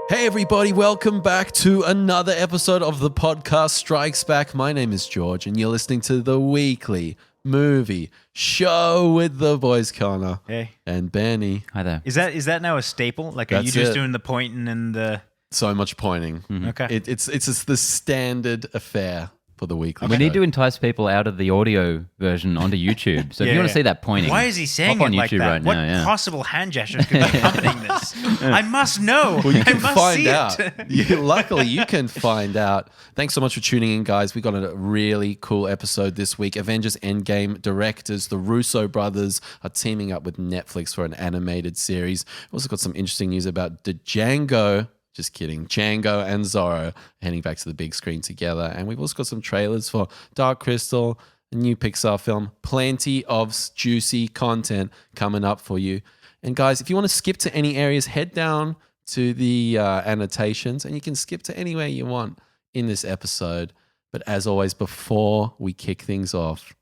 Hey everybody, welcome back to another episode of the podcast Strikes Back. My name is George and you're listening to the weekly movie show with the boys Connor and Benny. Hi there. Is that now a staple? Like, are you just doing the pointing and the... So much pointing. Mm-hmm. Okay. It's the standard affair for the weekly We show. need to entice people out of the audio version onto YouTube. So if you want to see that pointing, why is he saying hop on it like YouTube that? right What now, possible hand gestures could be accompanying this? I must know. Well, you I can must find see out. it. Luckily, you can find out. Thanks so much for tuning in, guys. We got a really cool episode this week. Avengers Endgame directors, the Russo brothers, are teaming up with Netflix for an animated series. We also got some interesting news about the Django. Just kidding. Django and Zorro heading back to the big screen together. And we've also got some trailers for Dark Crystal, a new Pixar film. Plenty of juicy content coming up for you. And guys, if you want to skip to any areas, head down to the annotations and you can skip to anywhere you want in this episode. But as always, before we kick things off,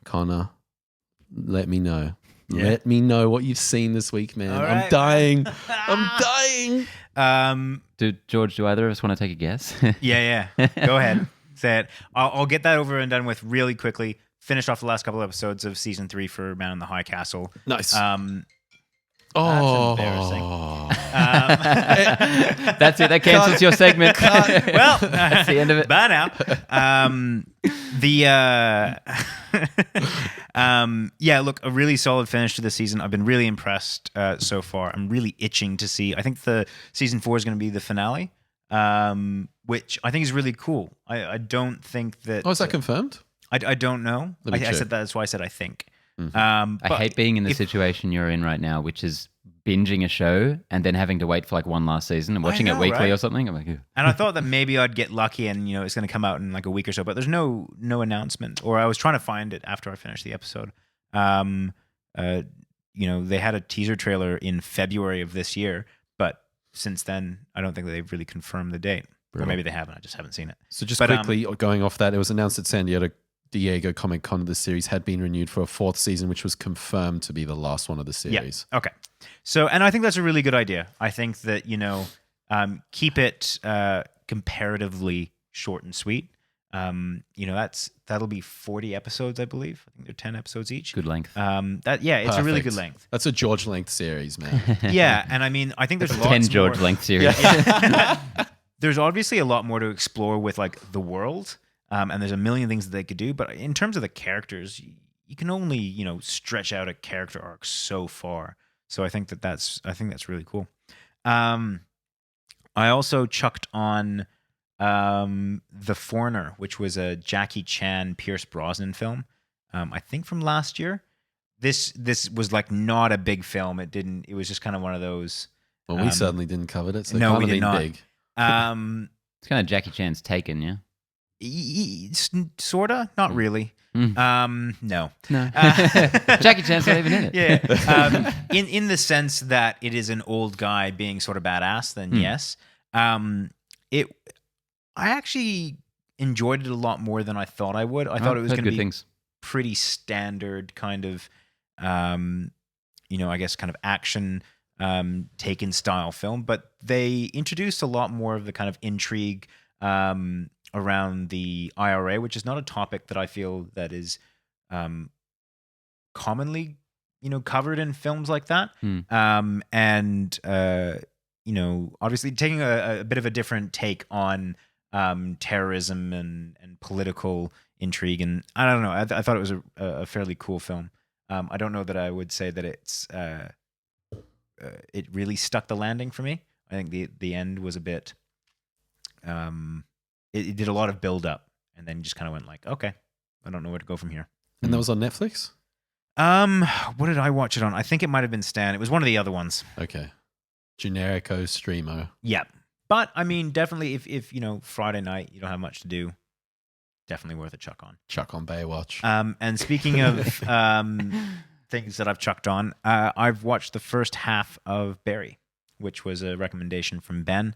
Connor, let me know. Yeah. Let me know what you've seen this week, man. Right, I'm dying. I'm dying. George, do either of us want to take a guess? Yeah. Go ahead. Say it. I'll get that over and done with really quickly. Finished off the last couple episodes of season 3 for Man in the High Castle. Nice. That's embarrassing. That's it. That cancels your segment. Well, that's the end of it. Bye now. Yeah, look, a really solid finish to the season. I've been really impressed so far. I'm really itching to see. I think the season 4 is going to be the finale, which I think is really cool. I don't think that. Oh, is that confirmed? I don't know. I said that. That's why I said I think. Mm-hmm. I hate being in the situation you're in right now, which is binging a show and then having to wait for like one last season and watching it weekly or something. I'm like, ew. And I thought that maybe I'd get lucky and it's going to come out in like a week or so, but there's no announcement. Or I was trying to find it after I finished the episode. They had a teaser trailer in February of this year, but since then I don't think they've really confirmed the date. Or maybe they haven't. I just haven't seen it. So quickly going off that, it was announced at San Diego Comic-Con of the series had been renewed for a 4th season, which was confirmed to be the last one of the series. Yeah. Okay. So, and I think that's a really good idea. I think that, keep it comparatively short and sweet. That'll be 40 episodes, I believe. I think they're 10 episodes each. Good length. It's a really good length. That's a George length series, man. Yeah. And I mean, I think there's lots 10 George more. length series. Yeah. There's obviously a lot more to explore with like the world. And there's a million things that they could do, but in terms of the characters, you can only stretch out a character arc so far. So I think that's really cool. I also chucked on The Foreigner, which was a Jackie Chan Pierce Brosnan film. I think from last year. This was like not a big film. It was just kind of one of those. Well, we certainly didn't cover it. So no, it we did not. Big. It's kind of Jackie Chan's Taken, yeah. Sorta, not really. No. Jackie Chan's not even in it. Yeah. In the sense that it is an old guy being sort of badass, then yes. I actually enjoyed it a lot more than I thought I would. I thought it was going to be pretty standard kind of, I guess kind of action Taken style film, but they introduced a lot more of the kind of intrigue around the IRA, which is not a topic that I feel that is commonly, covered in films like that. Obviously taking a bit of a different take on terrorism and political intrigue. And I don't know, I thought it was a fairly cool film. I don't know that I would say that it's it really stuck the landing for me. I think the end was a bit... It did a lot of build up and then just kind of went like, okay, I don't know where to go from here. And that was on Netflix? What did I watch it on? I think it might have been Stan. It was one of the other ones. Okay. Generico Streamo. Yeah. But I mean, definitely if Friday night, you don't have much to do, definitely worth a chuck on. Chuck on Baywatch. And speaking of things that I've chucked on, I've watched the first half of Barry, which was a recommendation from Ben.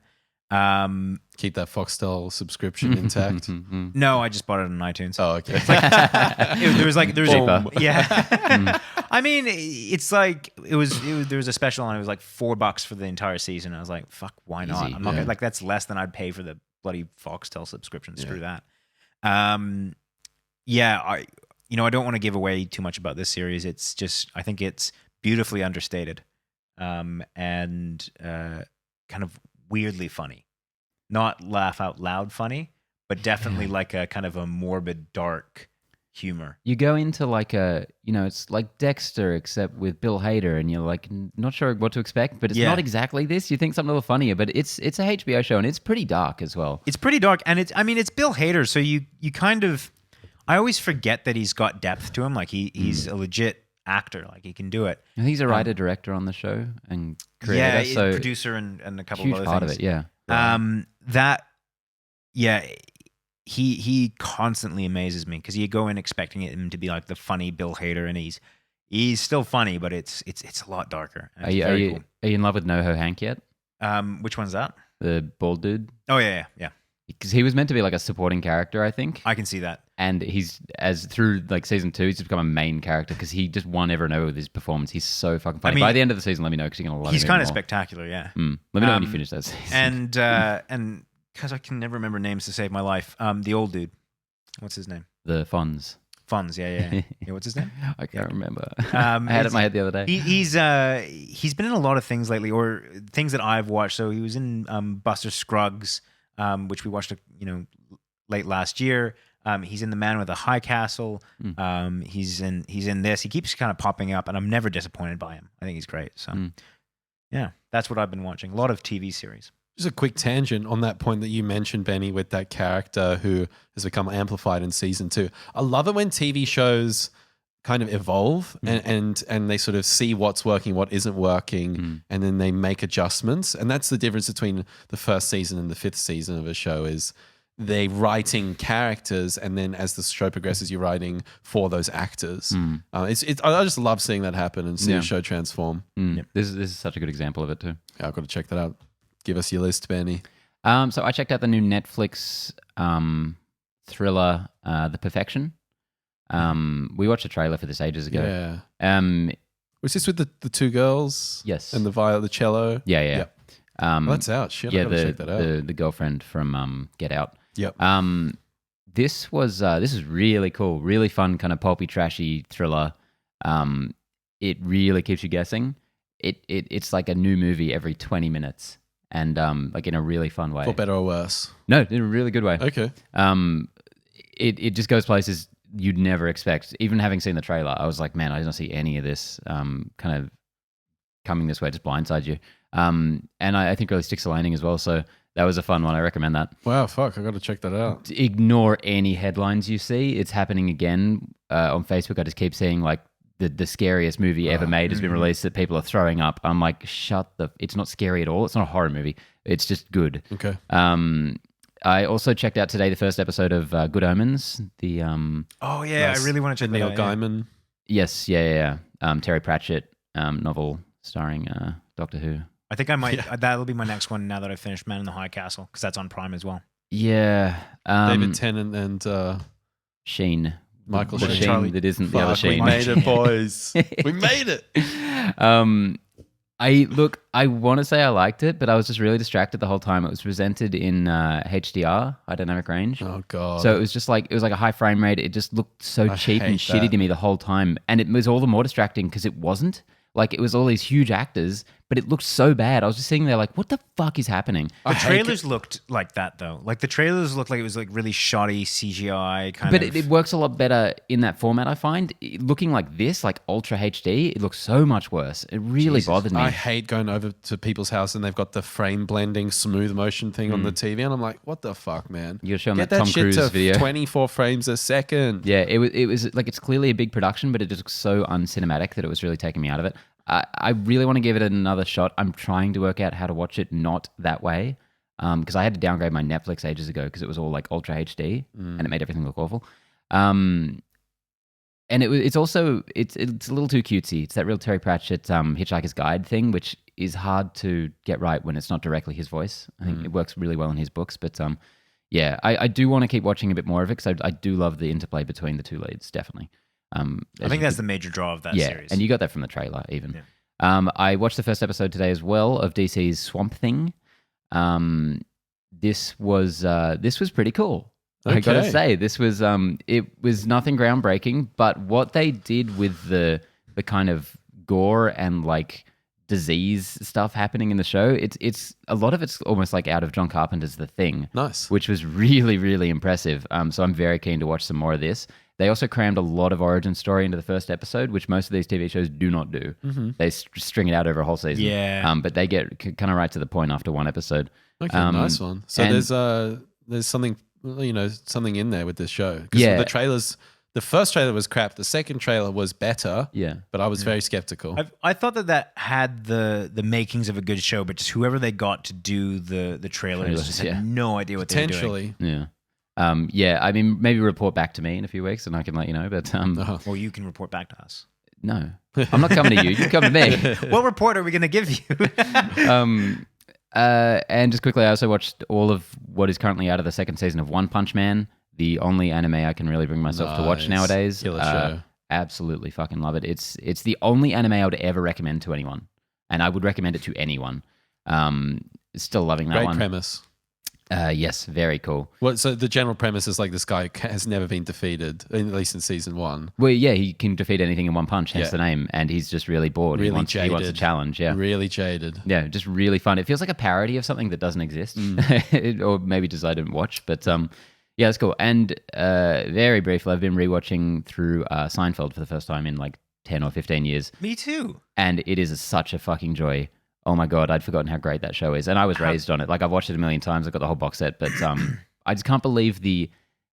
Keep that Foxtel subscription intact. No, I just bought it on iTunes. Oh, okay. Yeah. I mean, it's like there was a special on it. It was like $4 for the entire season. I was like, fuck, why not? Easy, I'm not yeah. gonna, like that's less than I'd pay for the bloody Foxtel subscription. Screw that. Yeah, I don't want to give away too much about this series. It's just I think it's beautifully understated, and kind of weirdly funny. Not laugh out loud funny, but definitely like a kind of a morbid, dark humor. You go into like it's like Dexter except with Bill Hader, and you're like not sure what to expect, but it's not exactly this. You think something a little funnier, but it's a HBO show and it's pretty dark as well. It's pretty dark, and it's Bill Hader, so you kind of I always forget that he's got depth to him. Like he's a legit actor, like he can do it. I think he's a writer director on the show and creator, so producer and a couple huge of other part things. of it, yeah. He constantly amazes me because you go in expecting him to be like the funny Bill Hader, and he's still funny, but it's a lot darker. Are you in love with NoHo Hank yet? Which one's that? The bald dude? Oh yeah. Because he was meant to be like a supporting character, I think. I can see that. And he's through like season 2, he's just become a main character because he just won ever and over with his performance. He's so fucking funny. By the end of the season, let me know because you're gonna love him. He's kind of more. spectacular, yeah. Let me know when you finish that season. And because I can never remember names to save my life. The old dude, what's his name? The Fonz. Fonz, yeah. What's his name? I can't remember. I had it in my head the other day. He's been in a lot of things lately, or things that I've watched. So he was in Buster Scruggs, which we watched late last year. He's in The Man with a High Castle. He's in this. He keeps kind of popping up, and I'm never disappointed by him. I think he's great. So yeah, that's what I've been watching. A lot of TV series. Just a quick tangent on that point that you mentioned, Benny, with that character who has become amplified in season 2. I love it when TV shows kind of evolve and they sort of see what's working, what isn't working, and then they make adjustments. And that's the difference between the first season and the 5th season of a show is they're writing characters, and then as the show progresses, you're writing for those actors. I just love seeing that happen and see a show transform. This is such a good example of it too. Yeah, I've got to check that out. Give us your list, Benny. So I checked out the new Netflix thriller, The Perfection. We watched a trailer for this ages ago. Yeah. Was this with the 2 girls? Yes. And the cello? Yeah. Well, that's out. Shit, I gotta check that out. The girlfriend from Get Out. Yep. This is really cool, really fun, kind of pulpy, trashy thriller. It really keeps you guessing. It's like a new movie every 20 minutes. And like in a really fun way. For better or worse? No, in a really good way. Okay. It just goes places you'd never expect. Even having seen the trailer, I was like, man, I didn't see any of this kind of coming this way, just blindside you. And I think really sticks the landing as well. So that was a fun one. I recommend that. Wow, fuck, I got to check that out. Ignore any headlines you see. It's happening again on Facebook. I just keep seeing like the scariest movie ever made has been released that people are throwing up. I'm like, it's not scary at all. It's not a horror movie. It's just good. Okay. I also checked out today the first episode of Good Omens. The oh yeah, I really want to check Neil that out. Gaiman. Yes, yeah. Terry Pratchett novel starring Doctor Who. I think I might. That'll be my next one now that I've finished Man in the High Castle because that's on Prime as well. Yeah. David Tennant and Sheen. Michael the Sheen. Sheen that isn't the other Sheen. We made it, boys. We made it. I want to say I liked it, but I was just really distracted the whole time. It was presented in HDR, high dynamic range. Oh god! So it was like a high frame rate. It just looked so cheap and shitty to me the whole time, and it was all the more distracting because it wasn't. Like it was all these huge actors, but it looked so bad. I was just sitting there like, what the fuck is happening? The trailers looked like that though. Like the trailers looked like it was like really shoddy CGI kind but of. But it works a lot better in that format, I find. Looking like this, like Ultra HD, it looks so much worse. It really bothered me. I hate going over to people's house and they've got the frame blending smooth motion thing on the TV, and I'm like, what the fuck, man? You're showing Get that Tom shit Cruise to video. 24 frames a second. Yeah, it was like it's clearly a big production, but it just looks so uncinematic that it was really taking me out of it. I really want to give it another shot. I'm trying to work out how to watch it not that way because I had to downgrade my Netflix ages ago because it was all like Ultra HD and it made everything look awful. And it's also a little too cutesy. It's that real Terry Pratchett Hitchhiker's Guide thing, which is hard to get right when it's not directly his voice. I think it works really well in his books, but yeah, I do want to keep watching a bit more of it because I do love the interplay between the two leads, definitely. I think that's the major draw of that series. And you got that from the trailer even. Yeah. I watched the first episode today as well of DC's Swamp Thing. This was pretty cool. I gotta say, this was it was nothing groundbreaking, but what they did with the kind of gore and like disease stuff happening in the show, it's a lot of it's almost like out of John Carpenter's The Thing. Nice. Which was really, really impressive. So I'm very keen to watch some more of this. They also crammed a lot of origin story into the first episode, which most of these TV shows do not do. Mm-hmm. They string it out over a whole season. Yeah. But they get kind of right to the point after one episode. Okay, nice one. So there's something something in there with this show. Because the trailers. The first trailer was crap. The second trailer was better. Yeah. But I was very skeptical. I thought that had the makings of a good show, but just whoever they got to do the trailers just had no idea what they were doing. Potentially. Yeah. I mean, maybe report back to me in a few weeks and I can let you know. But Well, you can report back to us. No. I'm not coming to you. You come to me. What report are we going to give you? And just quickly, I also watched all of what is currently out of the second season of One Punch Man. The only anime I can really bring myself to watch nowadays. Killer show. Absolutely fucking love it. It's the only anime I would ever recommend to anyone. And I would recommend it to anyone. Still loving that one. Great premise. Yes, very cool. So the general premise is like this guy has never been defeated, at least in season 1. Well, yeah, he can defeat anything in one punch, hence the name. And he's just really bored. Really jaded. He wants a challenge, yeah. Really jaded. Yeah, just really fun. It feels like a parody of something that doesn't exist. Or maybe just I didn't watch. But yeah, it's cool. And very briefly, I've been rewatching through Seinfeld for the first time in like 10 or 15 years. Me too. And it is such a fucking joy. Oh my God, I'd forgotten how great that show is. And I was raised on it. Like I've watched it a million times. I've got the whole box set. But I just can't believe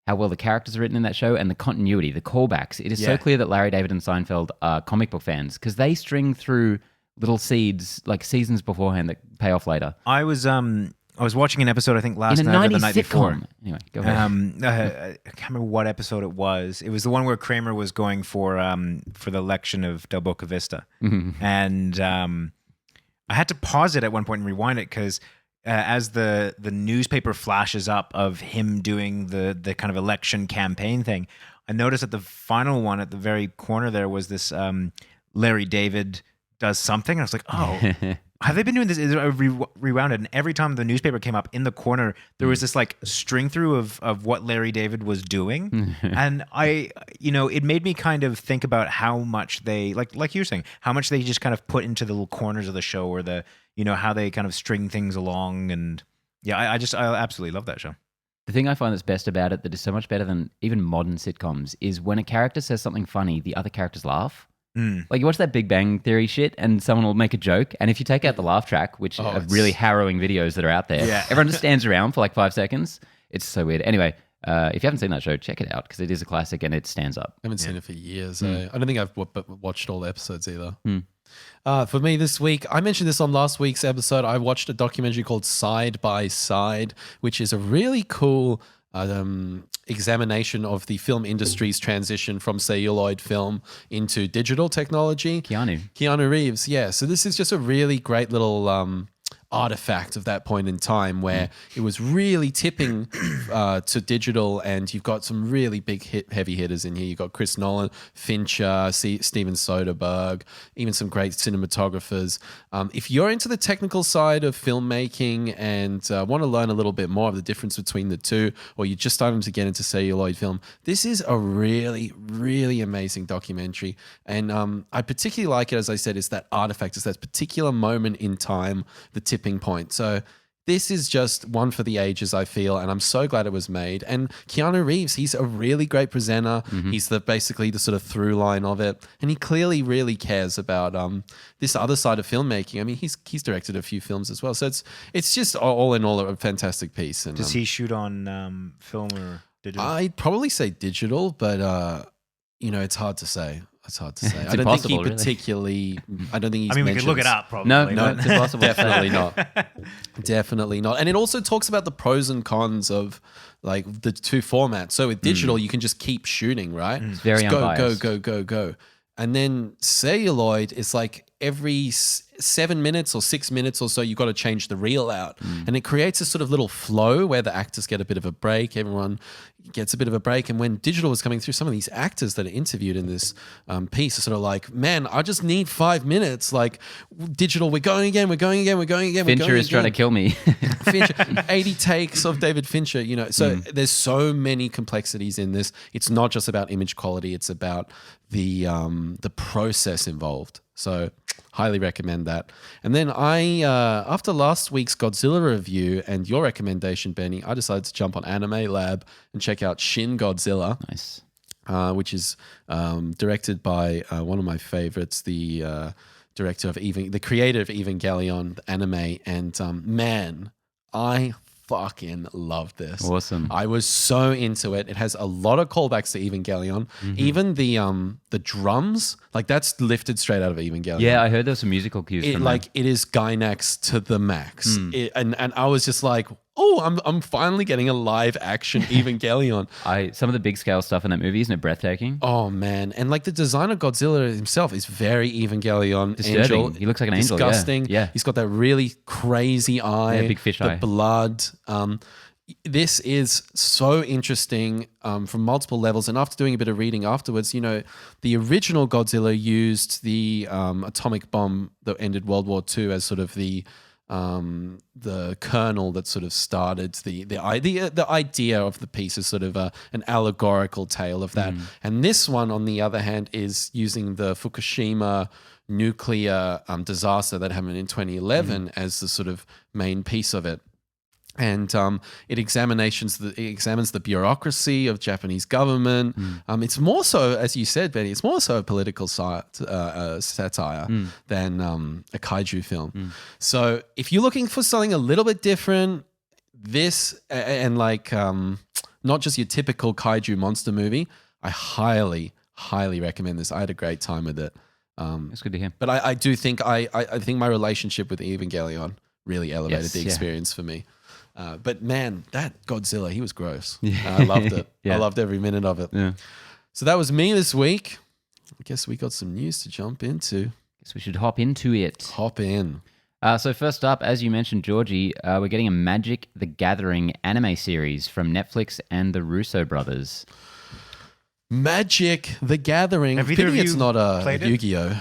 how well the characters are written in that show and the continuity, the callbacks. It is so clear that Larry David and Seinfeld are comic book fans because they string through little seeds like seasons beforehand that pay off later. I was watching an episode, I think last night or the night before. Anyway, go ahead. I can't remember what episode it was. It was the one where Kramer was going for the election of Del Boca Vista. And I had to pause it at one point and rewind it because as the newspaper flashes up of him doing the kind of election campaign thing, I noticed that the final one at the very corner there was this Larry David does something. And I was like, oh, have they been doing this? I rewound it, and every time the newspaper came up in the corner, there was this like string through of what Larry David was doing, and it made me kind of think about how much they like you were saying, how much they just kind of put into the little corners of the show, or how they kind of string things along, and I absolutely love that show. The thing I find that's best about it, that is so much better than even modern sitcoms, is when a character says something funny, the other characters laugh. Like you watch that Big Bang Theory shit and someone will make a joke, and if you take out the laugh track, which are really harrowing videos that are out there, everyone just stands around for like 5 seconds. It's so weird. Anyway, if you haven't seen that show, check it out because it is a classic and it stands up. I haven't seen it for years. I don't think I've watched all the episodes either. For me this week, I mentioned this on last week's episode, I watched a documentary called Side by Side, which is a really cool examination of the film industry's transition from celluloid film into digital technology. Keanu Reeves, yeah. So this is just a really great little artifact of that point in time where it was really tipping to digital, and you've got some really big heavy hitters in here. You've got Chris Nolan, Fincher, Steven Soderbergh, even some great cinematographers. If you're into the technical side of filmmaking and want to learn a little bit more of the difference between the two, or you're just starting to get into celluloid film, this is a really, really amazing documentary. And I particularly like it, as I said, it's that artifact, it's that particular moment in time, the tipping point. So this is just one for the ages, I feel, and I'm so glad it was made. And Keanu Reeves, he's a really great presenter. He's basically the sort of through line of it, and he clearly really cares about this other side of filmmaking. I mean, he's directed a few films as well, so it's just all in all a fantastic piece. And does he shoot on film or digital? I'd probably say digital, but it's hard to say. It's hard to say. It's I don't think he impossible, particularly. I don't think he's. I mean, we mentions, could look it up. Probably. No, but it's impossible. Definitely not. Definitely not. And it also talks about the pros and cons of like the two formats. So with digital, you can just keep shooting, right? It's very just unbiased. go. And then celluloid is like every 7 minutes or 6 minutes or so, you've got to change the reel out. And it creates a sort of little flow where the actors get a bit of a break. Everyone gets a bit of a break. And when digital was coming through, some of these actors that are interviewed in this piece are sort of like, man, I just need 5 minutes. Like digital, we're going again. Fincher is trying to kill me. Fincher, 80 takes of David Fincher, you know. So there's so many complexities in this. It's not just about image quality. It's about the process involved. So highly recommend that. And then I, after last week's Godzilla review and your recommendation, Benny, I decided to jump on Anime Lab and check out Shin Godzilla. Nice. Which is directed by one of my favorites, the director of the creator of Evangelion, the anime. And man, I fucking loved this. Awesome. I was so into it. It has a lot of callbacks to Evangelion. Even the drums, like that's lifted straight out of Evangelion. Yeah, I heard there was some musical cues from Like it is Gainax to the max. And I was just like, oh, I'm finally getting a live action Evangelion. Some of the big scale stuff in that movie, isn't it breathtaking? Oh man, and like the design of Godzilla himself is very Evangelion. Disturbing. Angel. He looks like an angel. Disgusting. Yeah. He's got that really crazy eye. Yeah, big fish the eye. blood. This is so interesting from multiple levels. And after doing a bit of reading afterwards, you know, the original Godzilla used the atomic bomb that ended World War II as sort of the kernel that sort of started the idea of the piece is sort of an allegorical tale of that. And this one, on the other hand, is using the Fukushima nuclear disaster that happened in 2011 as the sort of main piece of it. And it examines the bureaucracy of Japanese government. It's more so, as you said, Benny, it's more so a political satire than a kaiju film. So if you're looking for something a little bit different, this and like not just your typical kaiju monster movie, I highly, highly recommend this. I had a great time with it. That's good to hear. But I do think I think my relationship with Evangelion really elevated the experience for me. But man, that Godzilla, he was gross. I loved it. I loved every minute of it. Yeah. So that was me this week. I guess we got some news to jump into. Guess we should hop into it. Hop in. So first up, as you mentioned, Georgie, we're getting a Magic the Gathering anime series from Netflix and the Russo brothers. Magic the Gathering. Have either of it's you not a played it? Yu-Gi-Oh.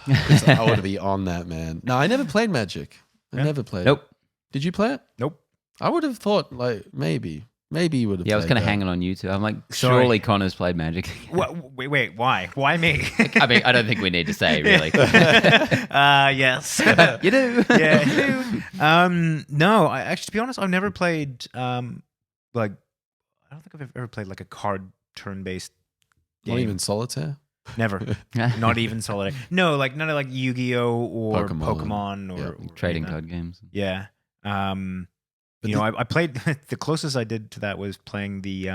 I want to be on that, man. No, I never played Magic. I never played Nope. it. Did you play it? Nope. I would have thought like maybe you would have. Yeah, I was played kind of that. hanging on you two. I'm like, Sorry. surely Connor's played Magic. Wait, why? Why me? I mean, I don't think we need to say, really. Yes. You do. Yeah, you do. No, I actually, to be honest, I've never played like I don't think I've ever played like a card turn-based game. Not even solitaire. Never. Not even Solid. No, like none of like Yu-Gi-Oh or Pokemon. or Trading you know. card games. Yeah. I played the closest I did to that was playing the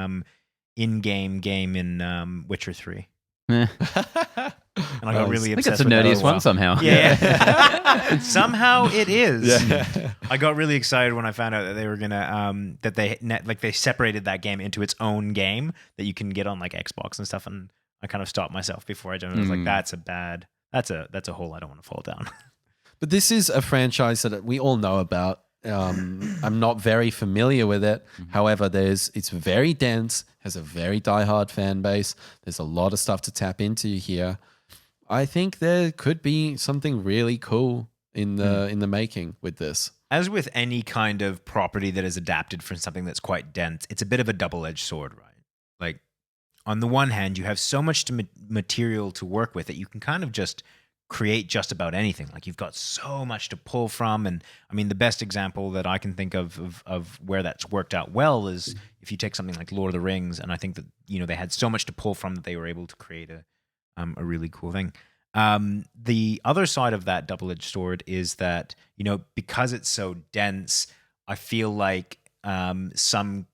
in-game game in Witcher 3. Eh. And I got really I think obsessed that's the with that nerdiest for a while. one somehow. Yeah. Somehow it is. Yeah. I got really excited when I found out that they were gonna that they separated that game into its own game that you can get on like Xbox and stuff, and I kind of stopped myself before I jumped. I was like, that's a hole I don't want to fall down. But this is a franchise that we all know about. I'm not very familiar with it. However, it's very dense, has a very diehard fan base. There's a lot of stuff to tap into here. I think there could be something really cool in the making with this. As with any kind of property that is adapted from something that's quite dense, it's a bit of a double-edged sword, right? Like, on the one hand, you have so much material to work with that you can kind of just create just about anything. Like, you've got so much to pull from. And I mean, the best example that I can think of where that's worked out well is if you take something like Lord of the Rings, and I think that, you know, they had so much to pull from that they were able to create a really cool thing. The other side of that double-edged sword is that, you know, because it's so dense, I feel like some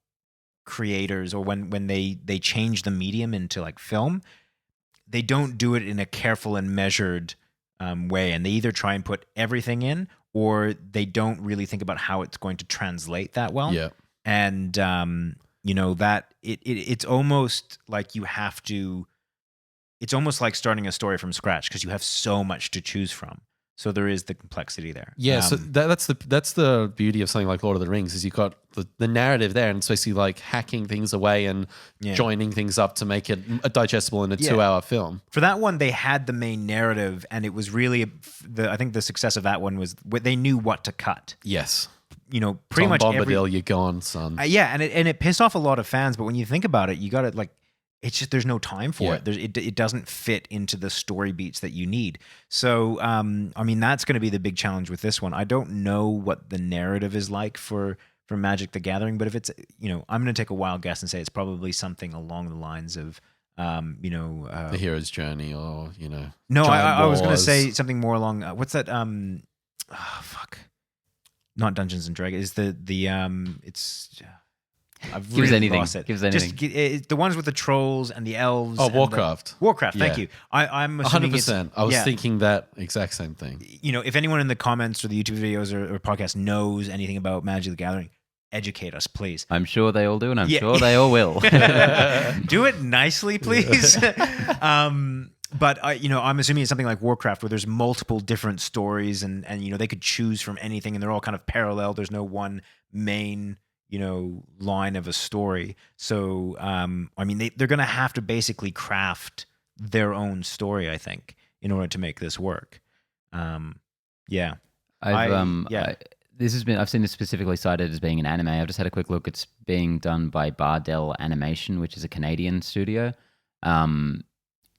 creators, or when they change the medium into like film, they don't do it in a careful and measured way, and they either try and put everything in, or they don't really think about how it's going to translate that well. Yeah. And you know, that it's almost like you have to it's almost like starting a story from scratch because you have so much to choose from. So there is the complexity there. Yeah, so that's the beauty of something like Lord of the Rings is you've got the narrative there, and it's basically like hacking things away and joining things up to make it digestible in a 2-hour film. For that one, they had the main narrative, and it was really I think the success of that one was they knew what to cut. Yes. Pretty Tom much Bombadil, you're gone, son. and it pissed off a lot of fans. But when you think about it, you got to it's just there's no time for it. It doesn't fit into the story beats that you need. So I mean that's going to be the big challenge with this one. I don't know what the narrative is like for Magic the Gathering, but if it's I'm going to take a wild guess and say it's probably something along the lines of the hero's journey, or No, I was going to Wars. say something more along. What's that? Not Dungeons and Dragons. Is it's. I've Give us really anything. lost it. Give us anything. Just the ones with the trolls and the elves. Oh, and Warcraft. Warcraft. Thank Yeah. you. I'm assuming 100%. I was thinking that exact same thing. if anyone in the comments or the YouTube videos or podcast knows anything about Magic the Gathering, educate us, please. I'm sure they all do, and I'm sure they all will. Do it nicely, please. But I'm assuming it's something like Warcraft, where there's multiple different stories, and they could choose from anything, and they're all kind of parallel. There's no one main line of a story. So I mean, they're going to have to basically craft their own story, I think, in order to make this work. Yeah. I've seen this specifically cited as being an anime. I've just had a quick look. It's being done by Bardell Animation, which is a Canadian studio.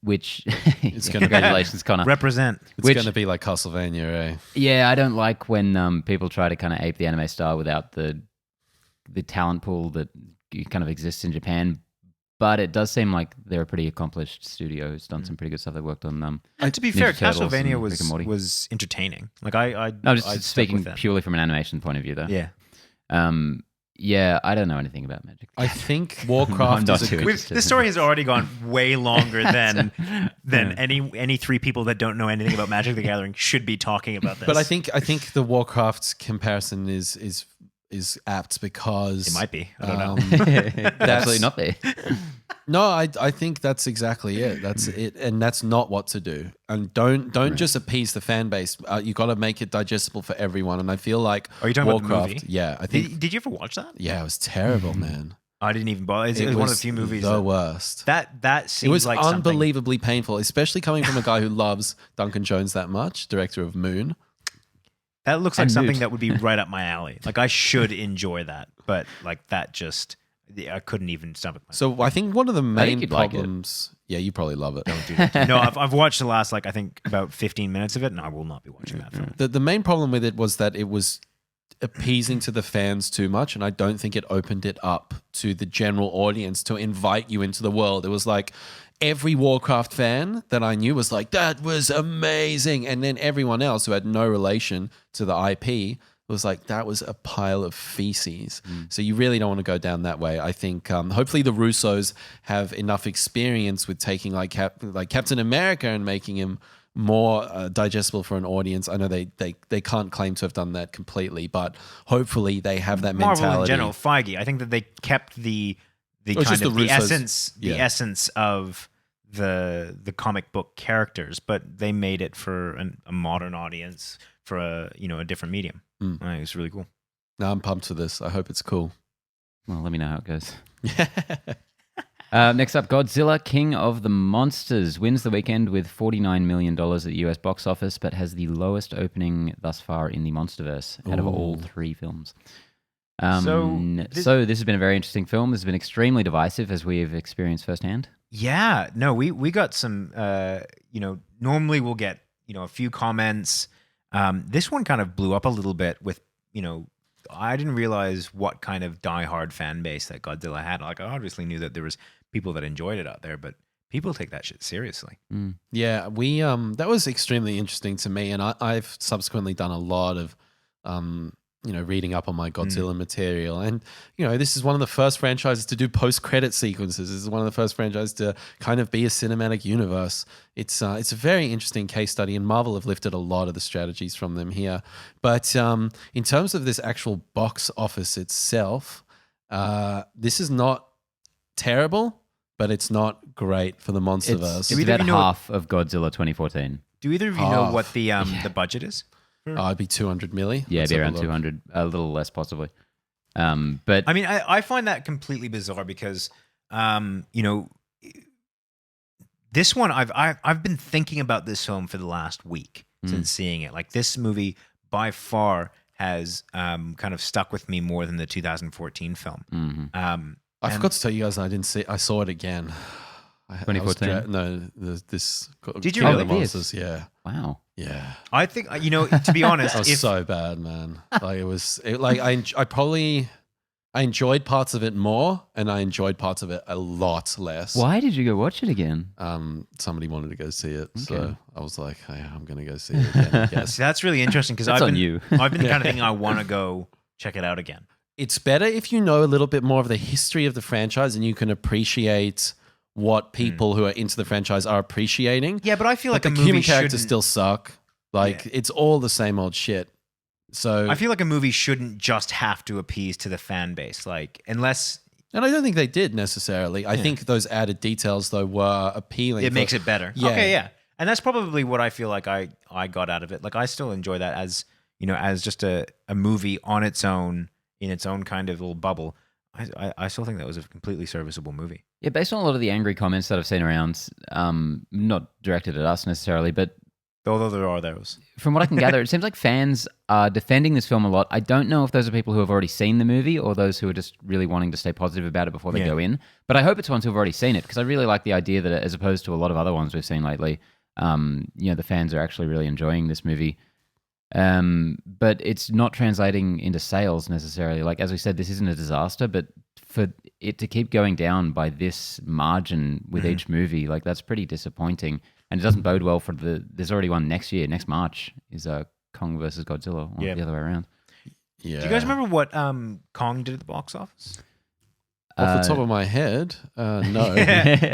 Which congratulations, Connor. Represent. It's going to be like Castlevania, eh? Yeah, I don't like when people try to kind of ape the anime style without the talent pool that kind of exists in Japan. But it does seem like they're a pretty accomplished studio who's done some pretty good stuff. They worked on to be fair, Ninja Turtles Castlevania and Rick and Morty. was entertaining. Like I'm I'd just speaking purely from an animation point of view, though. Yeah. Yeah, I don't know anything about Magic. I think I'm Warcraft not is too a interested. The story has already gone way longer than any three people that don't know anything about Magic the Gathering should be talking about this. But I think the Warcraft comparison is apt because it might be. I don't know. Absolutely not there. No, I think that's exactly it. That's it, and that's not what to do. And don't just appease the fan base. You got to make it digestible for everyone. And I feel like Are you talking Warcraft, about the movie? Yeah, I think. Did you ever watch that? Yeah, it was terrible, man. I didn't even bother. It was one of the few movies. The worst. That seems It was like something. unbelievably painful, especially coming from a guy who loves Duncan Jones that much, director of Moon. That looks like And something Newt. that would be right up my alley. Like I should enjoy that, but like that just I couldn't even stomach myself. So I think one of the main you'd like it. problems. Yeah, you probably love it. Don't do that. No, I've watched the last I think about 15 minutes of it, and I will not be watching that film. The main problem with it was that it was appeasing to the fans too much, and I don't think it opened it up to the general audience to invite you into the world. It was like every Warcraft fan that I knew was like, that was amazing. And then everyone else who had no relation to the IP was like, that was a pile of feces. So you really don't want to go down that way. I think hopefully the Russos have enough experience with taking like Captain America and making him more digestible for an audience. I know they can't claim to have done that completely, but hopefully they have that Marvel mentality. in general, Feige. I think that they kept the Or just kind of the the Russos. essence of the comic book characters, but they made it for a modern audience for a different medium. I think it's really cool. No, I'm pumped for this. I hope it's cool. Well, let me know how it goes. Next up, Godzilla, King of the Monsters, wins the weekend with $49 million at the US box office, but has the lowest opening thus far in the Monsterverse out of all three films. So this has been a very interesting film. This has been extremely divisive, as we have experienced firsthand. Yeah, no, we got some. Normally we'll get a few comments. This one kind of blew up a little bit with I didn't realize what kind of diehard fan base that Godzilla had. Like I obviously knew that there was people that enjoyed it out there, but people take that shit seriously. Yeah, we that was extremely interesting to me, and I've subsequently done a lot of reading up on my Godzilla material, and this is one of the first franchises to do post-credit sequences. This is one of the first franchises to kind of be a cinematic universe. It's a very interesting case study, and Marvel have lifted a lot of the strategies from them here. But in terms of this actual box office itself, this is not terrible, but it's not great for the Monsterverse. It's either about of you know- half of Godzilla 2014. Do either of you know Half. what the budget is? Oh, it'd be 200 milli. Yeah, Let's it'd be have a around look. 200, a little less possibly. But I mean, I find that completely bizarre because, this one I've been thinking about this film for the last week since seeing it. Like this movie by far has kind of stuck with me more than the 2014 film. I forgot to tell you guys I didn't see. I saw it again. 2014? Did you King of really? the Monsters, yeah. wow. Yeah. I think to be honest, That was if so bad, man. Like I enjoyed parts of it more, and I enjoyed parts of it a lot less. Why did you go watch it again? Somebody wanted to go see it, so Okay. I was like, hey, I'm going to go see it again. I guess. see, that's really interesting because That's I've on been you. I've been kind of thinking I want to go check it out again. It's better if you know a little bit more of the history of the franchise and you can appreciate what people who are into the franchise are appreciating. Yeah, but I feel like the a movie human characters shouldn't- still suck. Like it's all the same old shit. So I feel like a movie shouldn't just have to appease to the fan base, like unless and I don't think they did necessarily. I think those added details though were appealing. it makes it better. Yeah. Okay, yeah. And that's probably what I feel like I got out of it. Like I still enjoy that as, as just a movie on its own, in its own kind of little bubble. I still think that was a completely serviceable movie. Yeah, based on a lot of the angry comments that I've seen around, not directed at us necessarily, but Although there are those. from what I can gather, it seems like fans are defending this film a lot. I don't know if those are people who have already seen the movie or those who are just really wanting to stay positive about it before they go in. But I hope it's ones who've already seen it because I really like the idea that as opposed to a lot of other ones we've seen lately, the fans are actually really enjoying this movie. But it's not translating into sales necessarily. Like, as we said, this isn't a disaster, but for it to keep going down by this margin with each movie, like that's pretty disappointing. And it doesn't bode well for there's already one next year. Next March is Kong versus Godzilla, or the other way around. Yeah. Do you guys remember what Kong did at the box office? Off the top of my head, no.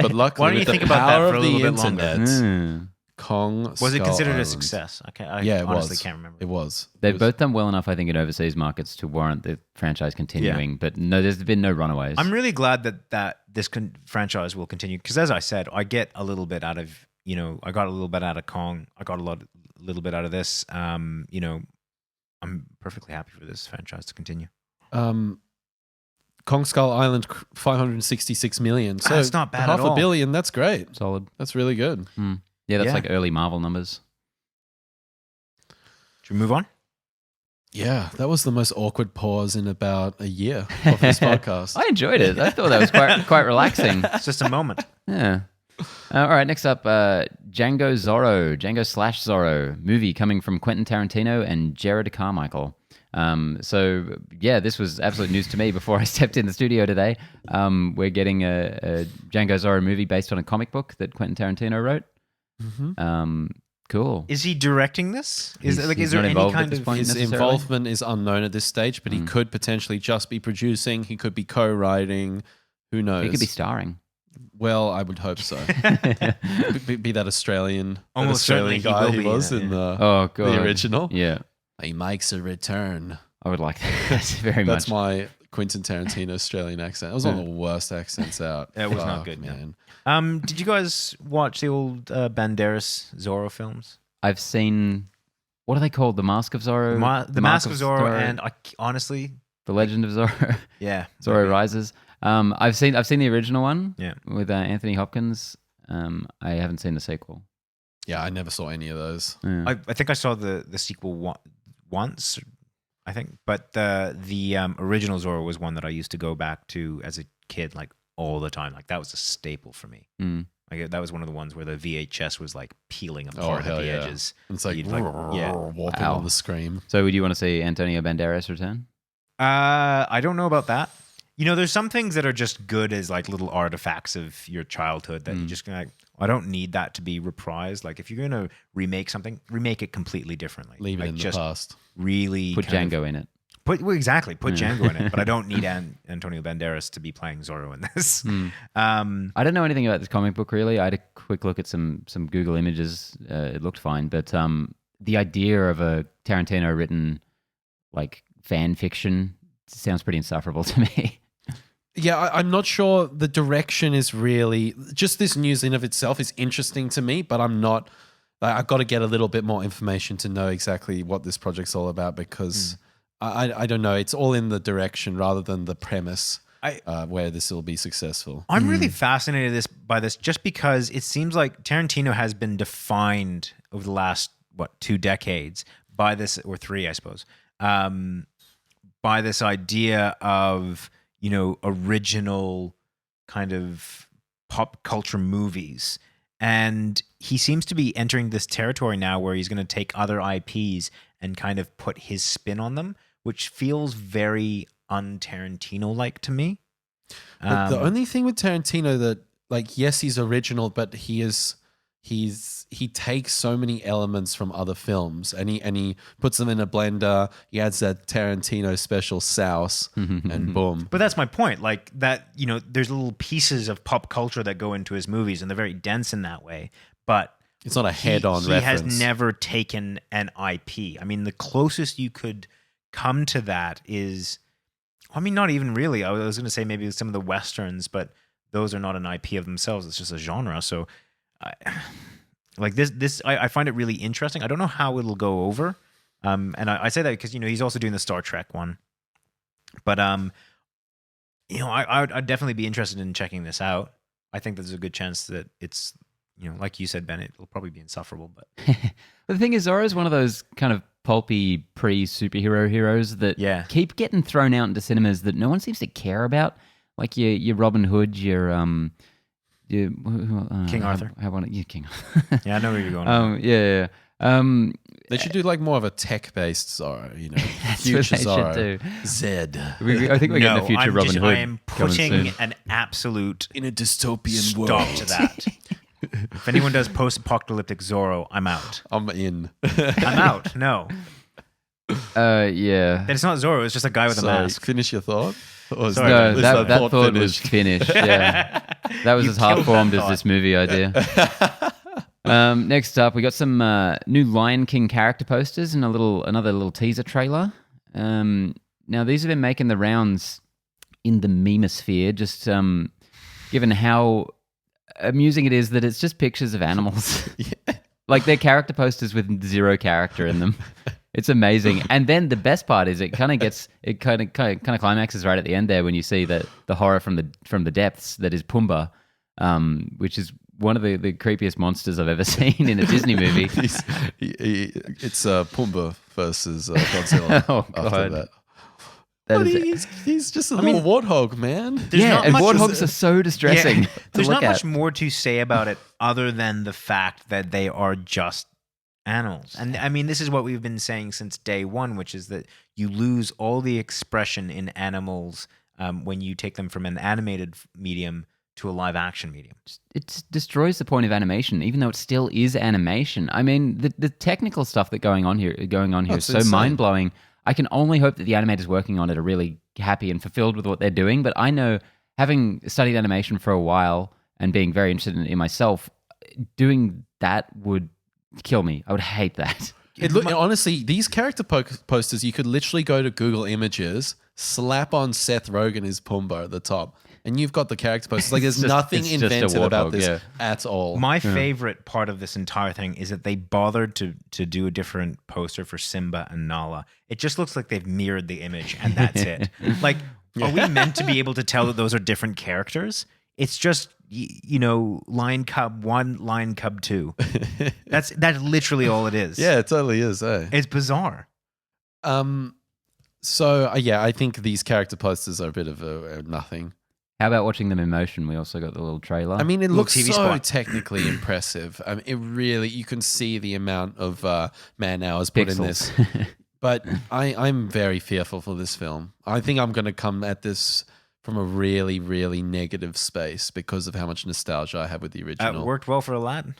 But luckily, Why don't you with the think about that power for a of the little bit longer? internet, Kong Was it Skull considered a Island. success? Okay, I Yeah, it honestly was. can't remember. It was. They've It was- both done well enough, I think, in overseas markets to warrant the franchise continuing. But no, there's been no runaways. I'm really glad that this franchise will continue because, as I said, I get a little bit out of I got a little bit out of Kong. I got a little bit out of this. I'm perfectly happy for this franchise to continue. Kong Skull Island, 566 million. So That's not bad half at all. $1 billion. That's great. solid. That's really good. Yeah, that's Yeah. like early Marvel numbers. Should we move on? Yeah, that was the most awkward pause in about a year of this podcast. I enjoyed it. I thought that was quite relaxing. It's just a moment. Yeah. All right, next up, Django Zorro movie coming from Quentin Tarantino and Jerrod Carmichael. So yeah, this was absolute news to me before I stepped in the studio today. We're getting a Django Zorro movie based on a comic book that Quentin Tarantino wrote. Cool. Is he directing this? Is He's there not any involved at kind this of point. His necessarily? involvement is unknown at this stage, but he could potentially just be producing. He could be co-writing. Who knows? He could be starring. Well, I would hope so. be that Australian, Almost certainly guy he will he be was in it, in Oh god, the original. Yeah, He makes a return. I would like that very much. That's my Quentin Tarantino Australian accent. It was one of the worst accents out. It was not Fuck, good, no. man. Did you guys watch the old Banderas Zorro films? I've seen. What are they called? The Mask of Zorro, The Mask of Zorro, and honestly, The Legend of Zorro. yeah, Zorro Rises. I've seen the original one. Yeah. With Anthony Hopkins. I haven't seen the sequel. Yeah, I never saw any of those. Yeah. I think I saw the sequel once, I think, but the original Zorro was one that I used to go back to as a kid, like all the time. Like that was a staple for me. Like that was one of the ones where the VHS was like peeling apart at hell the yeah. edges. It's like, You'd walking Wow. on the scream. So would you want to see Antonio Banderas return? I don't know about that. There's some things that are just good as like little artifacts of your childhood that you just like. I don't need that to be reprised. Like if you're gonna remake something, remake it completely differently. Leave it like in the just past. really Put kind of- Django in it. Put Django in it, but I don't need Antonio Banderas to be playing Zorro in this. I don't know anything about this comic book really. I had a quick look at some Google images. It looked fine, but the idea of a Tarantino written like fan fiction sounds pretty insufferable to me. Yeah, I'm not sure the direction is really just this news in of itself is interesting to me, but I'm not. I've got to get a little bit more information to know exactly what this project's all about because I don't know. It's all in the direction rather than the premise where this will be successful. I'm really fascinated by this just because it seems like Tarantino has been defined over the last 2 decades by this, or 3, I suppose, by this idea of original kind of pop culture movies. And he seems to be entering this territory now where he's going to take other IPs and kind of put his spin on them, which feels very un-Tarantino-like to me. The only thing with Tarantino that, yes, he's original, but he takes so many elements from other films and he puts them in a blender. He adds that Tarantino special sauce and boom. But that's my point. Like that, there's little pieces of pop culture that go into his movies and they're very dense in that way. But it's not a head-on reference. He has never taken an IP. I mean, the closest you could come to that is, not even really. I was going to say maybe some of the Westerns, but those are not an IP of themselves. It's just a genre. So I find it really interesting. I don't know how it'll go over. And I say that because, he's also doing the Star Trek one. But, I'd definitely be interested in checking this out. I think there's a good chance that it's, like you said, Ben, it'll probably be insufferable. But the thing is, Zorro is one of those kind of pulpy pre-superhero heroes that keep getting thrown out into cinemas that no one seems to care about. Like your Robin Hood, your King Arthur. King Arthur. Yeah, I know where you're going. They should do more of a tech-based Zorro, future Zorro. Zed. I think we're getting the future Robin Hood. I am putting an absolute in a dystopian stop world to that. If anyone does post-apocalyptic Zorro, I'm out. I'm in. I'm out. No. Yeah. It's not Zorro. It's just a guy with a mask. Finish your thought. Sorry, no, that thought was finished. Yeah, that was as half-formed as this movie idea. Next up, we got some new Lion King character posters and another little teaser trailer. Now, these have been making the rounds in the memosphere, just given how amusing it is that it's just pictures of animals. Like they're character posters with zero character in them. It's amazing. And then the best part is it kind of climaxes right at the end there when you see that the horror from the depths that is Pumbaa, which is one of the creepiest monsters I've ever seen in a Disney movie. It's Pumbaa versus Godzilla. After that. He's just a little warthog, man. Warthogs are so distressing. Yeah, there's not much more to say about it other than the fact that they are just animals. And this is what we've been saying since day one, which is that you lose all the expression in animals when you take them from an animated medium to a live action medium. It destroys the point of animation, even though it still is animation. The technical stuff that going on here is so mind blowing. I can only hope that the animators working on it are really happy and fulfilled with what they're doing. But I know, having studied animation for a while and being very interested in it myself, doing that would kill me. I would hate that. Honestly, these character posters, you could literally go to Google Images, slap on Seth Rogen as Pumbaa at the top, and you've got the character posters. There's nothing invented about this at all. My favorite part of this entire thing is that they bothered to do a different poster for Simba and Nala. It just looks like they've mirrored the image, and that's it. Are we meant to be able to tell that those are different characters? It's just, Lion Cub 1, Lion Cub 2. That's literally all it is. Yeah, it totally is. It's bizarre. So, I think these character posters are a bit of a nothing. How about watching them in motion? We also got the little trailer. It looks so technically impressive. It really, you can see the amount of man hours put in this. But I'm very fearful for this film. I think I'm going to come at this from a really, really negative space because of how much nostalgia I have with the original. It worked well for Aladdin.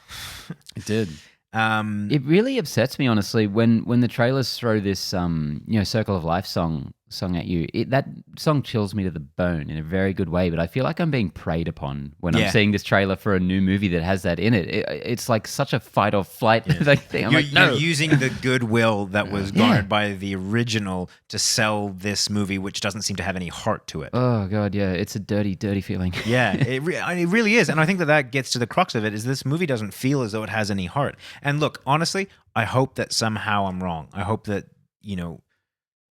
It did. It really upsets me, honestly, when the trailers throw this Circle of Life song song at you. That song chills me to the bone in a very good way, but I feel like I'm being preyed upon when I'm seeing this trailer for a new movie that has that in it. It's like such a fight or flight thing. I'm like, no. You're using the goodwill that was garnered by the original to sell this movie, which doesn't seem to have any heart to it. Oh, God, yeah. It's a dirty, dirty feeling. Yeah, it really is. And I think that gets to the crux of it, is this movie doesn't feel as though it has any heart. And look, honestly, I hope that somehow I'm wrong. I hope that,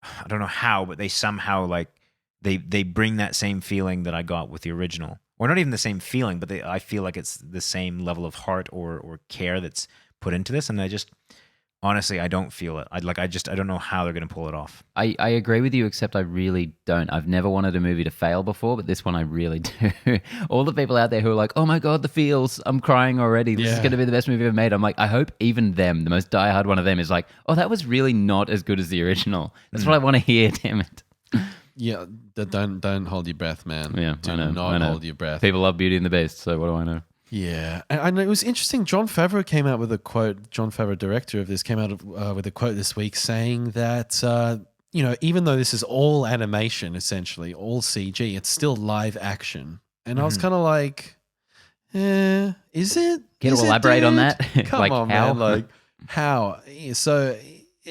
I don't know how, but they somehow they bring that same feeling that I got with the original, or not even the same feeling, but I feel like it's the same level of heart or care that's put into this. And honestly, I don't feel it. I don't know how they're going to pull it off. I agree with you, except I really don't. I've never wanted a movie to fail before, but this one I really do. All the people out there who are like, oh my God, the feels, I'm crying already. This is going to be the best movie ever made. I'm like, I hope even them, the most diehard one of them, is like, oh, that was really not as good as the original. That's what I want to hear, damn it. Yeah, don't hold your breath, man. Yeah, do I know. not hold your breath. People love Beauty and the Beast, so what do I know? Yeah, and it was interesting. Jon Favreau came out with a quote. Jon Favreau, director of this, came out with a quote this week saying that even though this is all animation, essentially all CG, it's still live action. And I was kind of like, is it? Can you elaborate on that? Come like on, how? man. Like how? So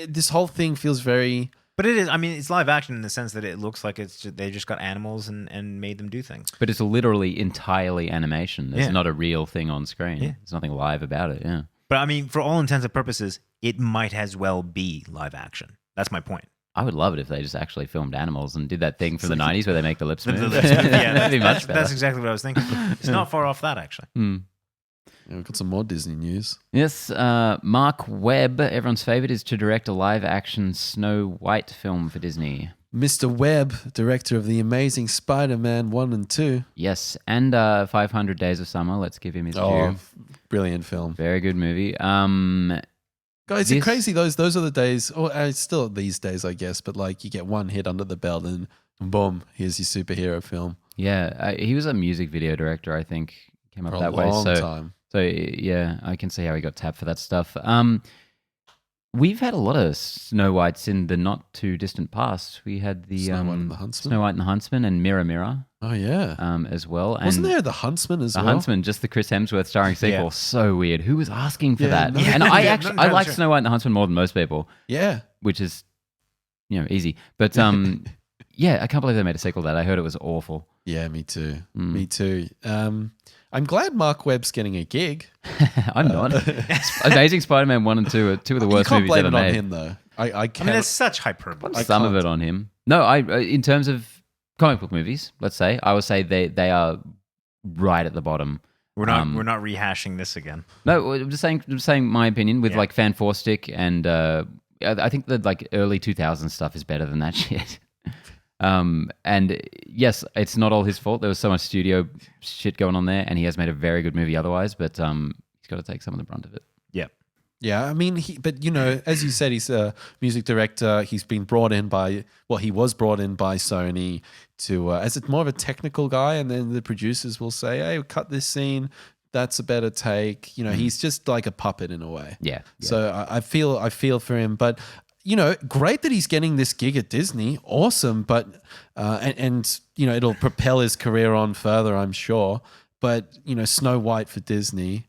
this whole thing feels very. But it is. I mean, it's live action in the sense that it looks like they just got animals and made them do things. But it's literally entirely animation. There's not a real thing on screen. Yeah. There's nothing live about it. Yeah. But I mean, for all intents and purposes, it might as well be live action. That's my point. I would love it if they just actually filmed animals and did that thing from the 90s where they make the lips move. Yeah, that'd be much better. That's exactly what I was thinking. It's not far off that, actually. Yeah, we've got some more Disney news. Yes, Marc Webb, everyone's favorite, is to direct a live-action Snow White film for Disney. Mr. Webb, director of The Amazing Spider-Man 1 and 2. Yes, and 500 Days of Summer. Let's give him his due. Brilliant film. Very good movie. Guys, it's crazy. Those are the days, or it's still these days, I guess, but like you get one hit under the belt and boom, here's your superhero film. Yeah, he was a music video director, I think. Came up For that a way. long time. So yeah, I can see how he got tapped for that stuff. We've had a lot of Snow Whites in the not too distant past. We had the Snow White and the Huntsman. Snow White and the Huntsman, and Mirror Mirror. Oh yeah, as well. And wasn't there the Huntsman as well? The Huntsman, just the Chris Hemsworth starring sequel. Yeah. So weird. Who was asking for that? no. And I Yeah, actually not I like sure. Snow White and the Huntsman more than most people, Yeah, which is easy. But yeah, I can't believe they made a sequel to that. I heard it was awful. yeah, me too. Me too. I'm glad Marc Webb's getting a gig. I'm not. Amazing Spider-Man 1 and 2 are two of the worst you can't movies blame ever it made. on him though. I I can't. mean, there's such hyperbole. Some of can't. it on him. No, in terms of comic book movies, let's say, I would say they are right at the bottom. We're not rehashing this again. No, I'm just saying my opinion with like Fan Four Stick and I think the like early 2000s stuff is better than that shit. And yes, it's not all his fault. There was so much studio shit going on there, and he has made a very good movie otherwise. But he's got to take some of the brunt of it. Yeah. Yeah, I mean, but as you said, he's a music director. He's been brought in he was brought in by Sony to as more of a technical guy, and then the producers will say, "Hey, cut this scene. That's a better take." He's just like a puppet in a way. Yeah. So I feel for him, but great that he's getting this gig at Disney. Awesome, but and it'll propel his career on further, I'm sure. But Snow White for Disney,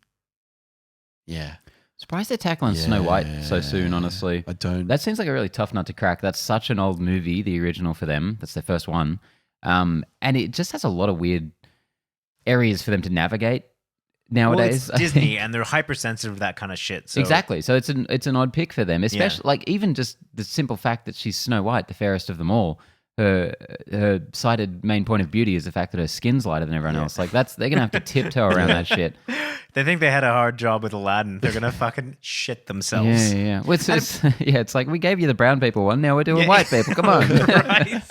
yeah. Surprised they're tackling Snow White so soon, honestly. I don't. That seems like a really tough nut to crack. That's such an old movie, the original for them. That's their first one. And it just has a lot of weird areas for them to navigate nowadays. Well, it's Disney, and they're hypersensitive to that kind of shit. So. Exactly. So it's an odd pick for them, especially like even just the simple fact that she's Snow White, the fairest of them all. Her cited main point of beauty is the fact that her skin's lighter than everyone else. Like they're gonna have to tiptoe around that shit. They think they had a hard job with Aladdin. They're gonna fucking shit themselves. Yeah. Well, it's like we gave you the brown people one. Now we're doing white people. Come on. Right.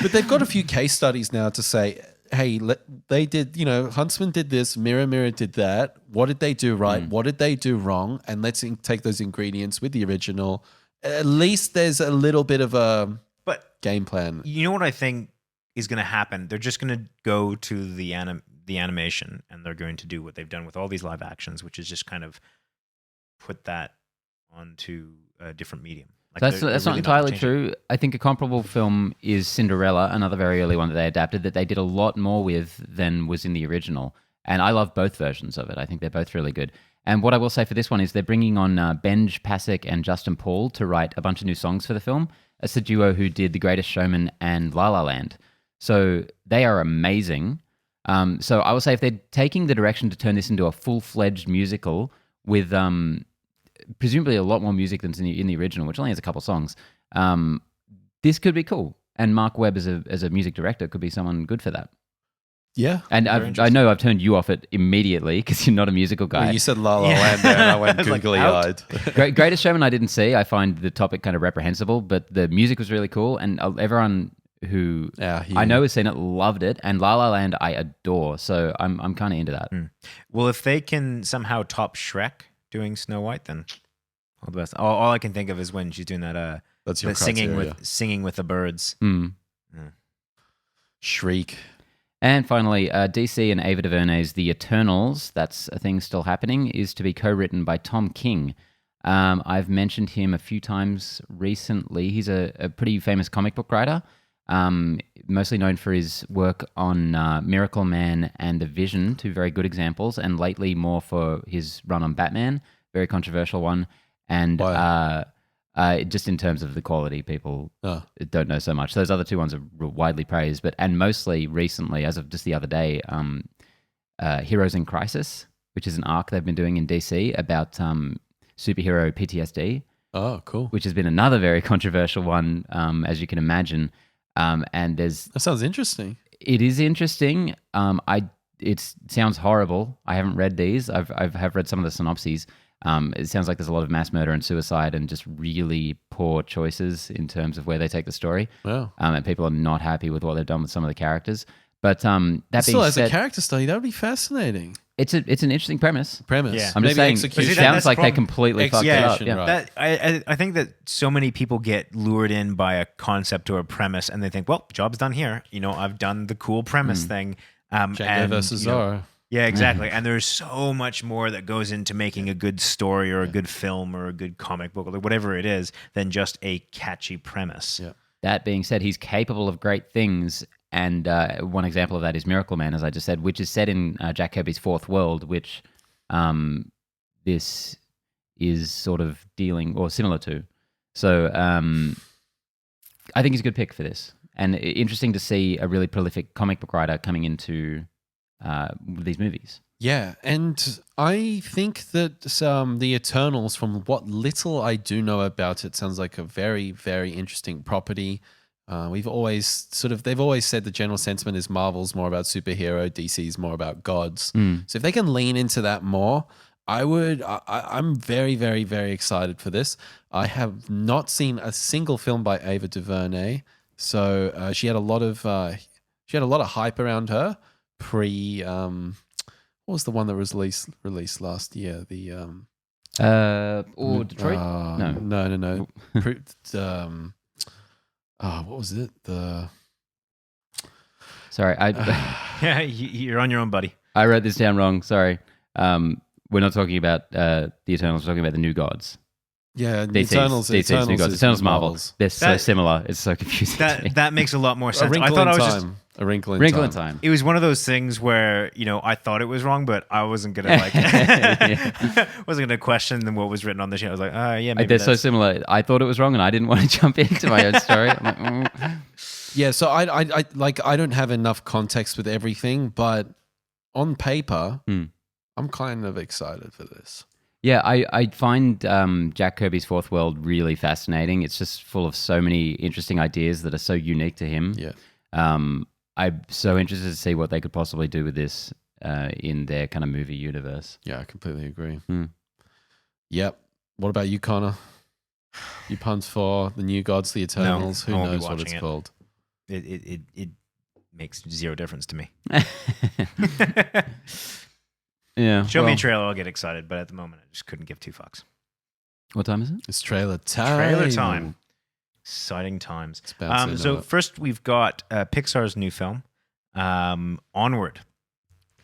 But they've got a few case studies now to say, hey, they did, Huntsman did this, Mirror Mirror did that. What did they do right? What did they do wrong? And let's take those ingredients with the original. At least there's a little bit of a game plan. You know what I think is going to happen? They're just going to go to the animation, and they're going to do what they've done with all these live actions, which is just kind of put that onto a different medium. That's not entirely true. I think a comparable film is Cinderella, another very early one that they adapted that they did a lot more with than was in the original. And I love both versions of it. I think they're both really good. And what I will say for this one is they're bringing on Benj Pasek and Justin Paul to write a bunch of new songs for the film. It's the duo who did The Greatest Showman and La La Land. So they are amazing. So I will say if they're taking the direction to turn this into a full-fledged musical with presumably a lot more music than's in the original, which only has a couple songs, this could be cool. And Marc Webb as a music director could be someone good for that. Yeah. And I know I've turned you off it immediately because you're not a musical guy. Well, you said La La Land there and I went googly-eyed. Greatest Showman I didn't see. I find the topic kind of reprehensible, but the music was really cool. And everyone who I know has seen it loved it. And La La Land I adore. So I'm kind of into that. Well, if they can somehow top Shrek doing Snow White, then all the best. All I can think of is when she's doing that that's your singing with the birds. Shriek. And finally, DC and Ava DuVernay's The Eternals, that's a thing still happening, is to be co-written by Tom King. I've mentioned him a few times recently. He's a pretty famous comic book writer, mostly known for his work on Miracle Man and The Vision, two very good examples, and lately more for his run on Batman, very controversial one. And just in terms of the quality, people don't know so much. Those other two ones are widely praised, and mostly recently, as of just the other day, Heroes in Crisis, which is an arc they've been doing in DC about superhero PTSD. Oh, cool. Which has been another very controversial one, as you can imagine. And that sounds interesting. It is interesting. It sounds horrible. I haven't read these. I've read some of the synopses. It sounds like there's a lot of mass murder and suicide and just really poor choices in terms of where they take the story. Wow. And people are not happy with what they've done with some of the characters. But that still, being as said, a character study, that would be fascinating. It's an interesting premise. Yeah. I'm just saying, it sounds like they completely fucked it up. Yeah. Right. I think that so many people get lured in by a concept or a premise, and they think, well, job's done here. I've done the cool premise thing. Django versus Zorro. Yeah, exactly. And there's so much more that goes into making a good story or a good film or a good comic book or whatever it is than just a catchy premise. Yeah. That being said, he's capable of great things. And one example of that is Miracle Man, as I just said, which is set in Jack Kirby's Fourth World, which this is sort of dealing or similar to. So I think he's a good pick for this. And interesting to see a really prolific comic book writer coming into these movies. Yeah, and I think that the Eternals, from what little I do know about it, sounds like a very, very interesting property. They've always said the general sentiment is Marvel's more about superhero, DC's more about gods. So if they can lean into that more, I'm very, very, very excited for this. I have not seen a single film by Ava DuVernay, so she had a lot of hype around her. What was the one that was released last year? The Detroit? No. What was it? Sorry, yeah, you're on your own, buddy. I wrote this down wrong. Sorry. We're not talking about the Eternals. We're talking about the New Gods. Yeah, DC's New Gods. Eternals, Marvels. They're so similar. It's so confusing. That makes a lot more sense. A Wrinkle in Time. It was one of those things where I thought it was wrong, but I wasn't gonna wasn't gonna question what was written on the sheet. I was like, maybe they're so similar. I thought it was wrong, and I didn't want to jump into my own story. I'm like, Yeah, so I don't have enough context with everything, but on paper, I'm kind of excited for this. Yeah, I find Jack Kirby's Fourth World really fascinating. It's just full of so many interesting ideas that are so unique to him. Yeah. I'm so interested to see what they could possibly do with this in their kind of movie universe. Yeah, I completely agree. Yep. What about you, Connor? You pumped for the New Gods, the Eternals? No, Who knows what it's called? It makes zero difference to me. Yeah. Show me a trailer, I'll get excited. But at the moment, I just couldn't give two fucks. What time is it? It's trailer time. Trailer time. Exciting times. So first we've got Pixar's new film, Onward.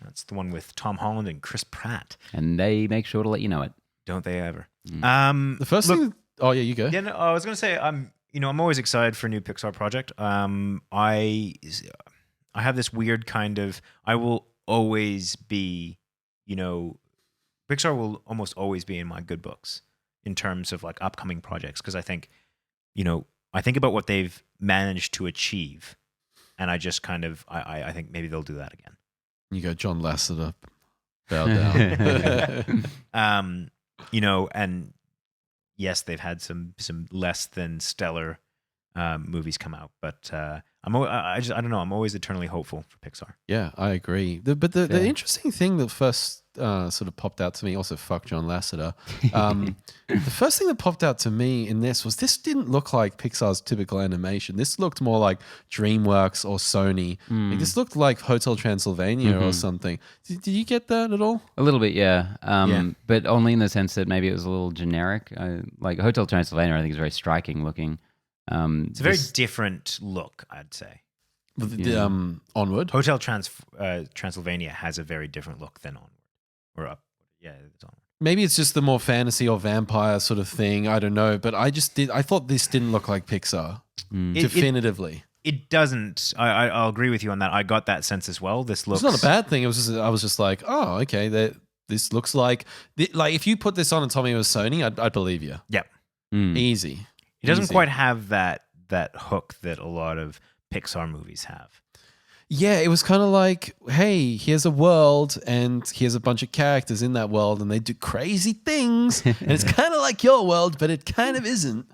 That's the one with Tom Holland and Chris Pratt. And they make sure to let you know it. Don't they ever? The first thing Oh yeah, you go. Yeah, no, I was gonna say I'm always excited for a new Pixar project. I have this weird kind of I will always be, Pixar will almost always be in my good books in terms of like upcoming projects because I think about what they've managed to achieve, and I just kind of I think maybe they'll do that again. You go, John Lasseter, bow down. And yes, they've had some less than stellar movies come out, but I don't know. I'm always eternally hopeful for Pixar. Yeah, I agree. But the interesting thing that first sort of popped out to me, also fuck John Lasseter. The first thing that popped out to me in this didn't look like Pixar's typical animation. This looked more like DreamWorks or Sony. Like, this looked like Hotel Transylvania or something. Did you get that at all? A little bit, yeah. But only in the sense that maybe it was a little generic. Like Hotel Transylvania, I think is very striking looking. It's a very different look, I'd say. Onward. Hotel Transylvania has a very different look than Onward. It's Onward. Maybe it's just the more fantasy or vampire sort of thing. I don't know, but I thought this didn't look like Pixar. Definitively. It doesn't. I'll agree with you on that. I got that sense as well. This looks. It's not a bad thing. It was just I was just like, oh, okay. This looks like if you put this on and told me it was Sony, I'd believe you. Yep. Easy. It doesn't quite have that hook that a lot of Pixar movies have. Yeah, it was kind of like, hey, here's a world and here's a bunch of characters in that world and they do crazy things. And it's kind of like your world, but it kind of isn't.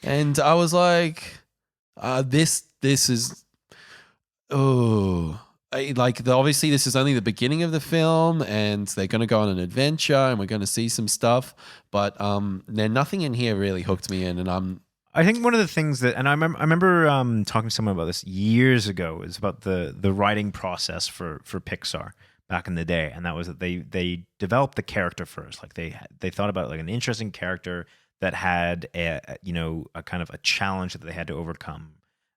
And I was like, this is, obviously this is only the beginning of the film and they're going to go on an adventure and we're going to see some stuff. But nothing in here really hooked me in, and I think one of the things that, and I remember talking to someone about this years ago, is about the writing process for Pixar back in the day, and that was that they developed the character first. Like they thought about like an interesting character that had a kind of a challenge that they had to overcome,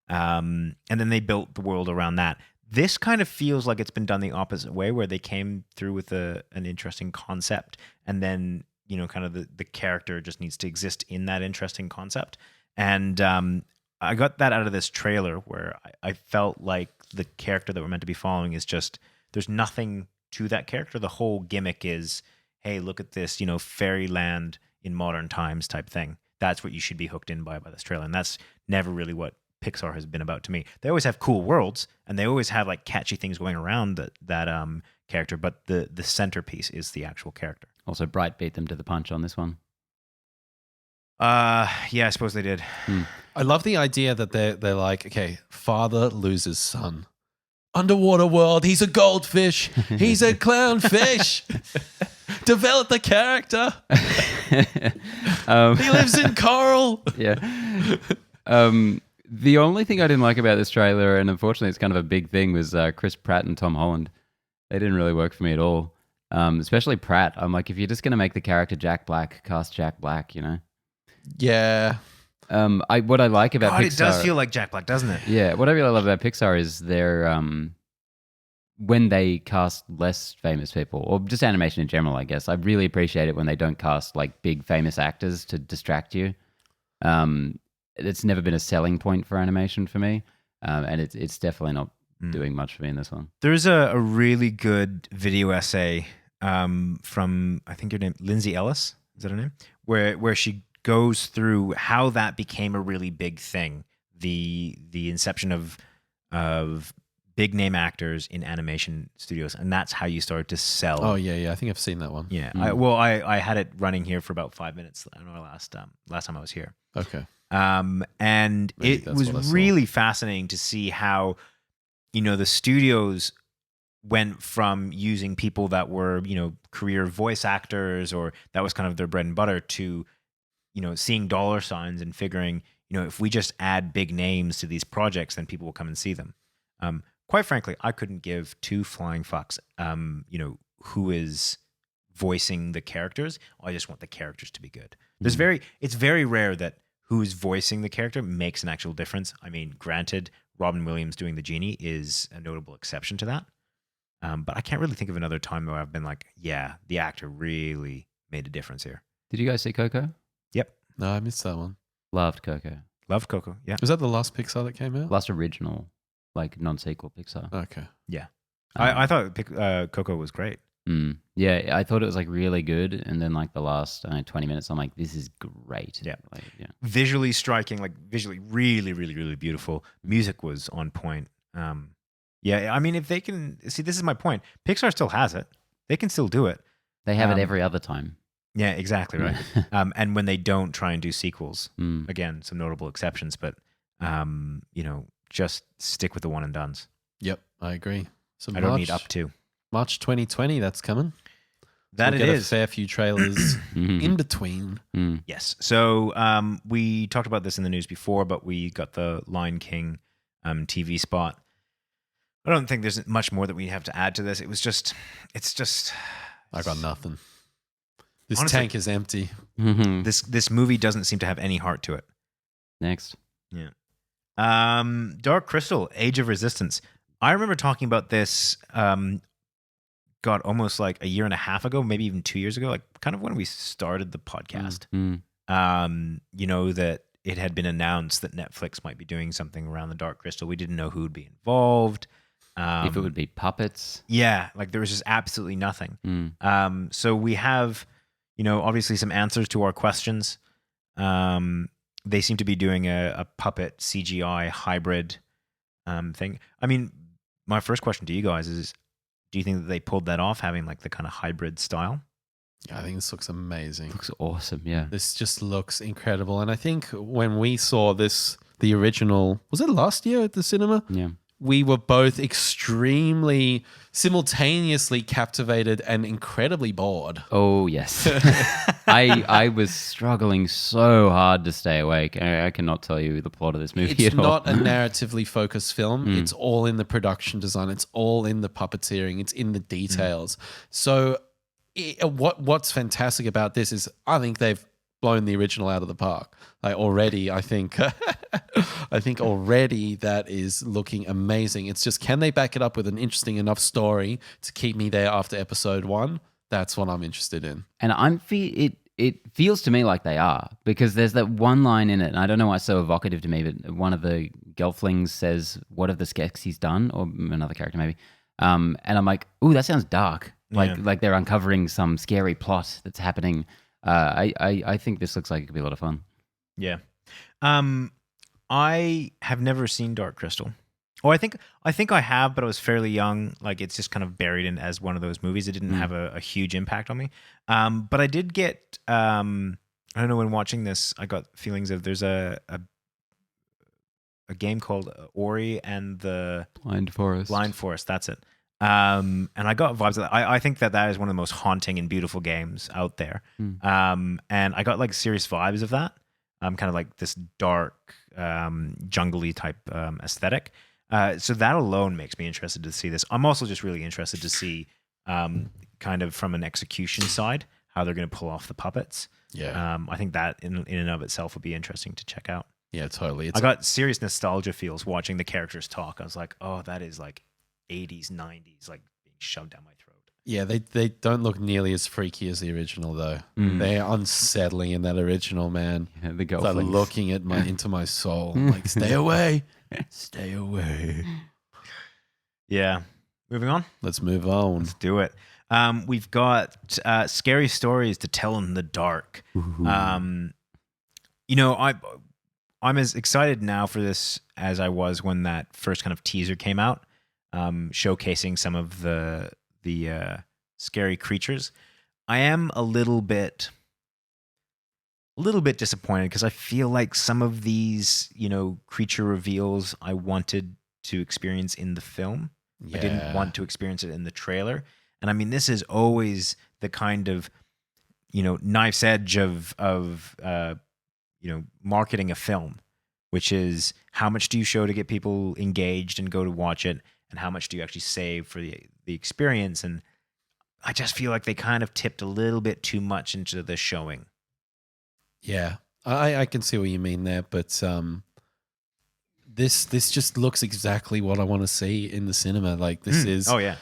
and then they built the world around that. This kind of feels like it's been done the opposite way, where they came through with an interesting concept, and then kind of the character just needs to exist in that interesting concept. And I got that out of this trailer where I felt like the character that we're meant to be following is just, there's nothing to that character. The whole gimmick is, hey, look at this, fairyland in modern times type thing. That's what you should be hooked in by this trailer. And that's never really what Pixar has been about to me. They always have cool worlds and they always have like catchy things going around that character, but the centerpiece is the actual character. Also, Bright beat them to the punch on this one. Yeah, I suppose they did. I love the idea that they're like, okay, father loses son. Underwater world, he's a goldfish. He's a clownfish. Develop the character. He lives in coral. Yeah. The only thing I didn't like about this trailer, and unfortunately it's kind of a big thing, was Chris Pratt and Tom Holland. They didn't really work for me at all. Especially Pratt. I'm like, if you're just going to make the character Jack Black, cast Jack Black, Yeah. What I like about Pixar... it does feel like Jack Black, doesn't it? Yeah. What I really love about Pixar is their... when they cast less famous people, or just animation in general, I guess. I really appreciate it when they don't cast like big famous actors to distract you. It's never been a selling point for animation for me. And it's definitely not doing much for me in this one. There's a really good video essay from, I think her name, Lindsay Ellis, is that her name? Where she goes through how that became a really big thing. The inception of big name actors in animation studios, and that's how you started to sell. Oh yeah, I think I've seen that one. Yeah, I had it running here for about 5 minutes. I know last time I was here. Okay. And maybe it was really fascinating to see how, the studios went from using people that were, career voice actors, or that was kind of their bread and butter, to, seeing dollar signs and figuring, if we just add big names to these projects, then people will come and see them. Quite frankly, I couldn't give two flying fucks, who is voicing the characters. I just want the characters to be good. It's very rare that who's voicing the character makes an actual difference. I mean, granted, Robin Williams doing the genie is a notable exception to that. But I can't really think of another time where I've been like, yeah, the actor really made a difference here. Did you guys see Coco? Yep. No, I missed that one. Loved Coco. Love Coco. Yeah. Was that the last Pixar that came out? Last original, like non-sequel Pixar. Okay. Yeah. Um, I thought Coco was great. Yeah, I thought it was like really good, and then like the last 20 minutes, I'm like, this is great. Yeah. Like, yeah. Visually striking, like visually really, really, really beautiful. Music was on point. Yeah, I mean, if they can see, this is my point. Pixar still has it. They can still do it. They have it every other time. Yeah, exactly right. And when they don't try and do sequels, again, some notable exceptions, but just stick with the one and dones. Yep, I agree. So I don't need up to. March 2020, that's coming. That we'll it get is. a fair few trailers in between. Yes. So we talked about this in the news before, but we got the Lion King TV spot. I don't think there's much more that we have to add to this. It's just. I got nothing. This Honestly, tank is empty. This movie doesn't seem to have any heart to it. Next. Yeah. Dark Crystal, Age of Resistance. I remember talking about this, almost like a year and a half ago, maybe even 2 years ago, like kind of when we started the podcast. That it had been announced that Netflix might be doing something around the Dark Crystal. We didn't know who would be involved. If it would be puppets. Yeah, like there was just absolutely nothing. So we have, obviously some answers to our questions. They seem to be doing a puppet CGI hybrid thing. I mean, my first question to you guys is, do you think that they pulled that off, having like the kind of hybrid style? Yeah, I think this looks amazing. Looks awesome, yeah. This just looks incredible. And I think when we saw this, the original, was it last year at the cinema? Yeah. We were both extremely simultaneously captivated and incredibly bored. Oh, yes. I was struggling so hard to stay awake. I cannot tell you the plot of this movie It's at all. not a narratively focused film. It's all in the production design. It's all in the puppeteering. It's in the details. So what's fantastic about this is I think they've blown the original out of the park. Like already, I think already that is looking amazing. It's just, can they back it up with an interesting enough story to keep me there after episode 1? That's what I'm interested in. And it feels to me like they are, because there's that one line in it, and I don't know why it's so evocative to me, but one of the gelflings says, "What have the Skeksis done?" Or another character maybe. And I'm like, ooh, that sounds dark. Like they're uncovering some scary plot that's happening. I think this looks like it could be a lot of fun. Yeah. I have never seen Dark Crystal. Oh, I think I have, but I was fairly young. Like it's just kind of buried in as one of those movies. It didn't have a huge impact on me. But I did get I don't know, when watching this, I got feelings of there's a game called Ori and the Blind Forest. That's it. And I got vibes of that. I think that is one of the most haunting and beautiful games out there. And I got like serious vibes of that. Kind of like this dark, jungly type aesthetic. So that alone makes me interested to see this. I'm also just really interested to see kind of from an execution side how they're going to pull off the puppets. Yeah. I think that in and of itself would be interesting to check out. Yeah, totally. I got serious nostalgia feels watching the characters talk. I was like, oh, that is like 80s, 90s, like being shoved down my throat. Yeah, they don't look nearly as freaky as the original though. They're unsettling in that original, man. Yeah, the They're gelflings. looking at into my soul. I'm like, stay away. Stay away. Yeah. Moving on. Let's move on. Let's do it. We've got scary stories to tell in the dark. I'm as excited now for this as I was when that first kind of teaser came out, showcasing some of the scary creatures. I am a little bit disappointed because I feel like some of these, creature reveals I wanted to experience in the film. Yeah. I didn't want to experience it in the trailer. And I mean, this is always the kind of, knife's edge of marketing a film, which is how much do you show to get people engaged and go to watch it, and how much do you actually save for the experience. And I just feel like they kind of tipped a little bit too much into the showing. Yeah, I can see what you mean there, but this just looks exactly what I want to see in the cinema. Like this is Oh yeah,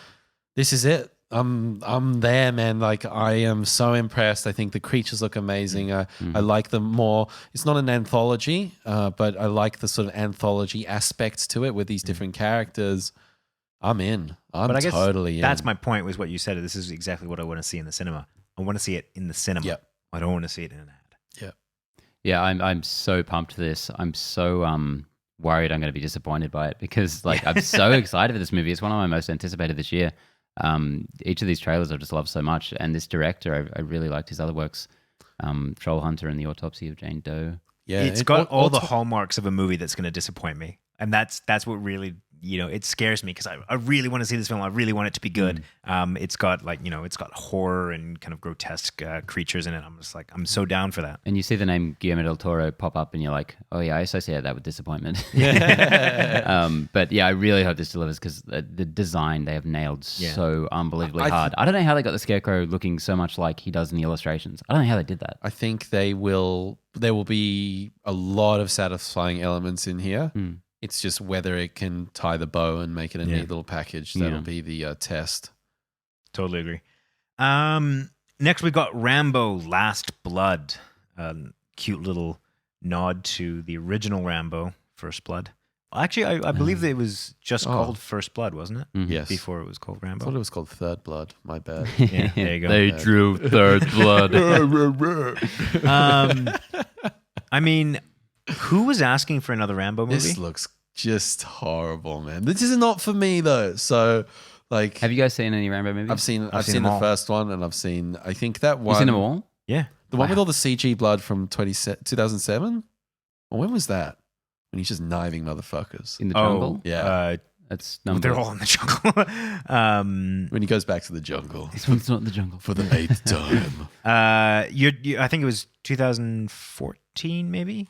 this is it. I'm there, man. Like, I am so impressed. I think the creatures look amazing. I like them more. It's not an anthology, but I like the sort of anthology aspects to it with these different characters. I'm in. But I guess totally in. that's my point, was what you said. This is exactly what I want to see in the cinema. I want to see it in the cinema. Yep. I don't want to see it in an ad. Yeah. Yeah, I'm so pumped for this. I'm so worried I'm going to be disappointed by it because I'm so excited for this movie. It's one of my most anticipated this year. Each of these trailers I've just loved so much, and this director, I really liked his other works, Troll Hunter and The Autopsy of Jane Doe. Yeah, It's got all the hallmarks of a movie that's going to disappoint me, and that's what really, it scares me because I really want to see this film. I really want it to be good. It's got it's got horror and kind of grotesque creatures in it. I'm just like, I'm so down for that. And you see the name Guillermo del Toro pop up, and you're like, oh yeah, I associate that with disappointment. But yeah, I really hope this delivers because the design they have nailed so unbelievably hard. I don't know how they got the Scarecrow looking so much like he does in the illustrations. I don't know how they did that. I think there will be a lot of satisfying elements in here. It's just whether it can tie the bow and make it a neat little package. That'll be the test. Totally agree. Next, we got Rambo: Last Blood. Cute little nod to the original Rambo, First Blood. Actually, I believe that it was just called First Blood, wasn't it? Yes. Before it was called I Rambo. thought it was called Third Blood. My bad. Yeah, there you go. They drew Third Blood. I mean, who was asking for another Rambo movie? This looks just horrible, man. This is not for me though. So, like, Have you guys seen any Rambo movies? I've seen them the all. first one, and I've seen, I think that one. You seen them all? Yeah. The one with all the CG blood from 2007. Well, when was that? When he's just kniving motherfuckers. In the jungle? Yeah. That's number. They're all in the jungle. When he goes back to the jungle This one's not in the jungle. for the 8th time. I think it was 2014, maybe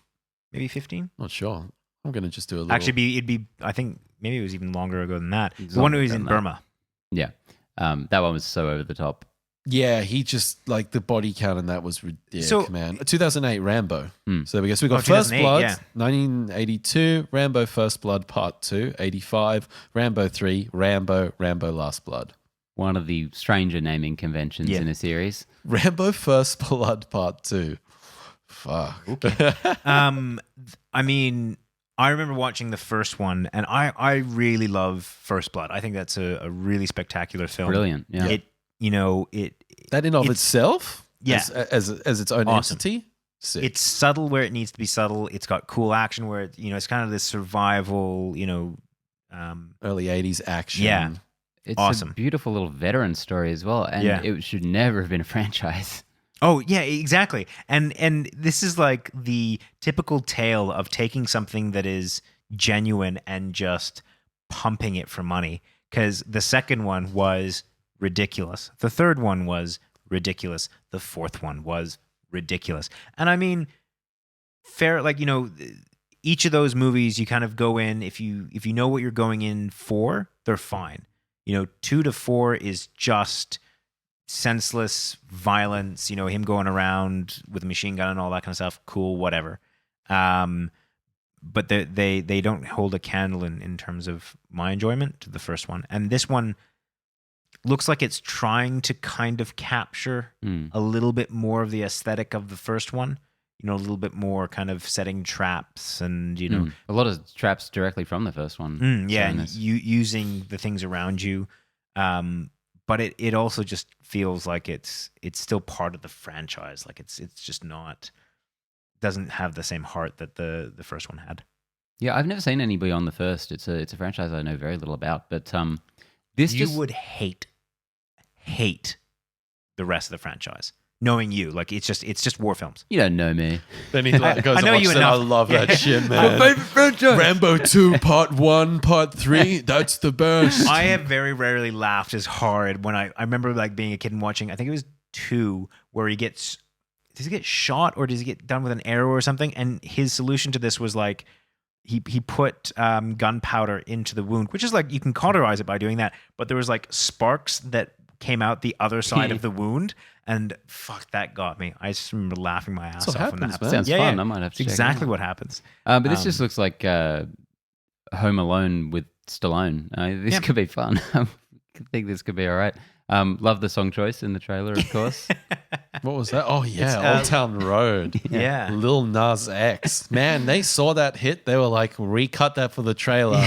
15. Not sure. I'm gonna just do a little. Actually, it'd be. I think maybe it was even longer ago than that. It's The one longer who was than in that. Burma. Yeah. That one was so over the top. Yeah, he just like the body count in that was ridiculous, So- man. 2008 Rambo. Mm. So there we go. So we got Oh, First 2008, Blood, yeah. 1982, Rambo First Blood Part 2, 85, Rambo 3, Rambo Last Blood. One of the stranger naming conventions Yeah. in a series. Rambo First Blood Part 2. Fuck. I mean, I remember watching the first one, and I really love First Blood. I think that's a really spectacular film. Brilliant. Yeah. It That in of It's- itself, Yeah. as its own Awesome. entity, sick. it's subtle where it needs to be subtle. It's got cool action where it's kind of this survival. Early 80s action. Yeah. It's Awesome. a beautiful little veteran story as well. And Yeah. it should never have been a franchise. Oh yeah, exactly. And this is like the typical tale of taking something that is genuine and just pumping it for money. Because the second one was ridiculous. The third one was ridiculous. The fourth one was ridiculous. And I mean, each of those movies you kind of go in, if you know what you're going in for, they're fine. 2 to 4 is just senseless violence, him going around with a machine gun and all that kind of stuff. Cool, whatever. But they don't hold a candle in terms of my enjoyment to the first one. And this one looks like it's trying to kind of capture a little bit more of the aesthetic of the first one. A little bit more kind of setting traps and, A lot of traps directly from the first one. yeah, showing and us. using the things around you. But it also just feels like it's still part of the franchise. Like it's just not, doesn't have the same heart that the first one had. Yeah, I've never seen any beyond the first. It's a franchise I know very little about. But this You just would hate the rest of the franchise. Knowing you, like it's just war films. you don't know me. Then he goes I and know watches you it. I enough. love that shit, man. favorite franchise. Rambo 2, Part 1, Part 3. That's the best. I have very rarely laughed as hard when I remember like being a kid and watching, I think it was 2, where does he get shot or does he get done with an arrow or something? And his solution to this was like, he put gunpowder into the wound, which is like, you can cauterize it by doing that. But there was like sparks that came out the other side of the wound. And fuck, that got me. I just remember laughing my ass what off when that happens, happened. man. Sounds fun. I might have to It's check it exactly out. what happens. But this just looks like Home Alone with Stallone. This Yeah. could be fun. I think this could be all right. Love the song choice in the trailer, of course. What was that? Oh yeah, Old Town Road. Yeah. Lil Nas X. Man, they saw that hit. They were like, recut that for the trailer.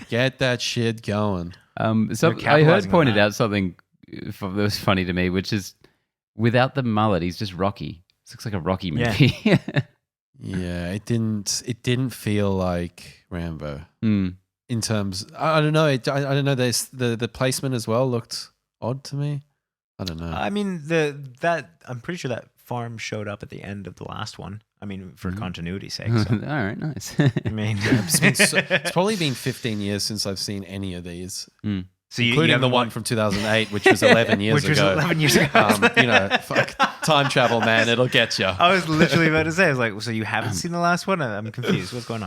Get that shit going. So I heard capitalizing on pointed that. out something that was funny to me, which is without the mullet, he's just Rocky. This looks like a Rocky movie. Yeah, it didn't feel like Rambo. Mm. In terms, I don't know. I don't know. There's the placement as well looked odd to me. I don't know. I mean, I'm pretty sure that farm showed up at the end of the last one. I mean, for continuity's sake. So. All right, nice. I mean, It's probably been 15 years since I've seen any of these, so you including the haven't one watched- from 2008, which was 11 years which was ago. 11 years ago. Fuck time travel, man. It'll get you. I was literally about to say, I was like, so you haven't seen the last one? I'm confused. What's going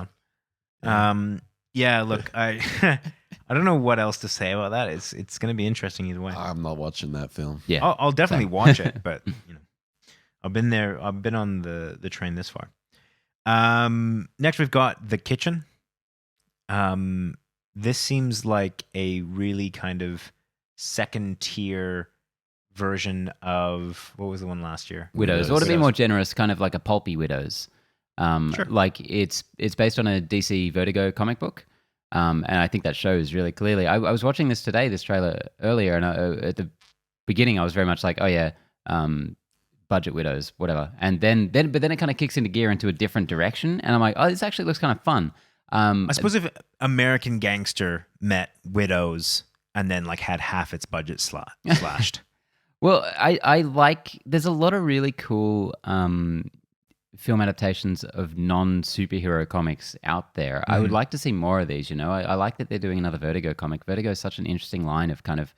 on? Yeah, look, I don't know what else to say about that. It's going to be interesting either way. I'm not watching that film. Yeah. I'll definitely watch it, but I've been there. I've been on the train this far. Next we've got The Kitchen. This seems like a really kind of second tier version of what was the one last year? Widows. Or to be more generous, kind of like a pulpy Widows. Sure. Like it's based on a DC Vertigo comic book. And I think that shows really clearly. I was watching this trailer earlier, and at the beginning I was very much like, oh yeah, budget Widows, whatever. And then it kind of kicks into gear into a different direction, and I'm like, oh, this actually looks kind of fun. I suppose if American Gangster met Widows and then like had half its budget slashed. Well, I like. There's a lot of really cool film adaptations of non-superhero comics out there. I would like to see more of these. I like that they're doing another Vertigo comic. Vertigo is such an interesting line of kind of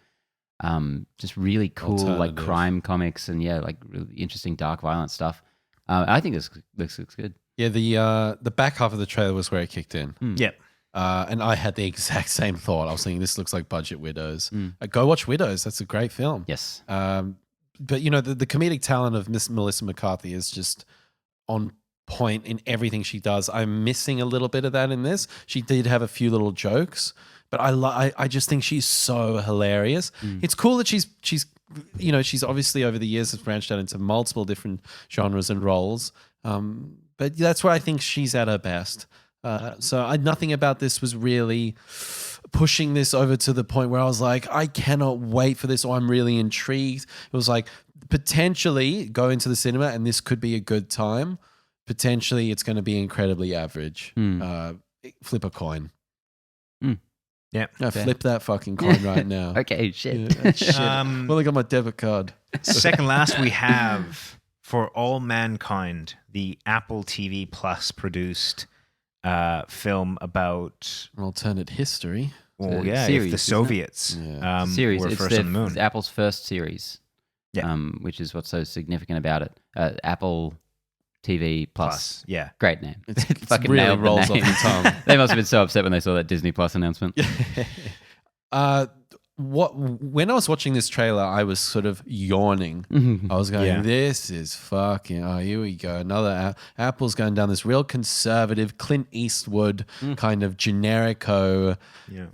just really cool like crime comics and like really interesting dark violent stuff. I think this looks good. Yeah, the back half of the trailer was where it kicked in. Yep. And I had the exact same thought. I was thinking, this looks like budget Widows. Go watch Widows. That's a great film. Yes. But the comedic talent of Miss Melissa McCarthy is just on point in everything she does. I'm missing a little bit of that in this. She did have a few little jokes, but I just think she's so hilarious. It's cool that she's she's obviously over the years has branched out into multiple different genres and roles. But that's where I think she's at her best. So nothing about this was really pushing this over to the point where I was like, I cannot wait for this, or I'm really intrigued. It was like, potentially go into the cinema and this could be a good time. Potentially it's going to be incredibly average. Flip a coin. Yeah. No, flip that fucking coin right now. Okay, shit. Yeah, shit. Well, I got my debit card. Second last we have For All Mankind, the Apple TV Plus produced film about An alternate history. well, It's a if series, the isn't it? Soviets Series. were It's first on the moon. it's Apple's first series. Yeah. Which is what's so significant about it. Apple TV Plus. Yeah. Great name. It's Fucking really nailed the rolls off name. the tongue. They must have been so upset when they saw that Disney Plus announcement. When I was watching this trailer, I was sort of yawning. I was going, Yeah. this is fucking, here we go. Another Apple's going down this real conservative Clint Eastwood kind of generico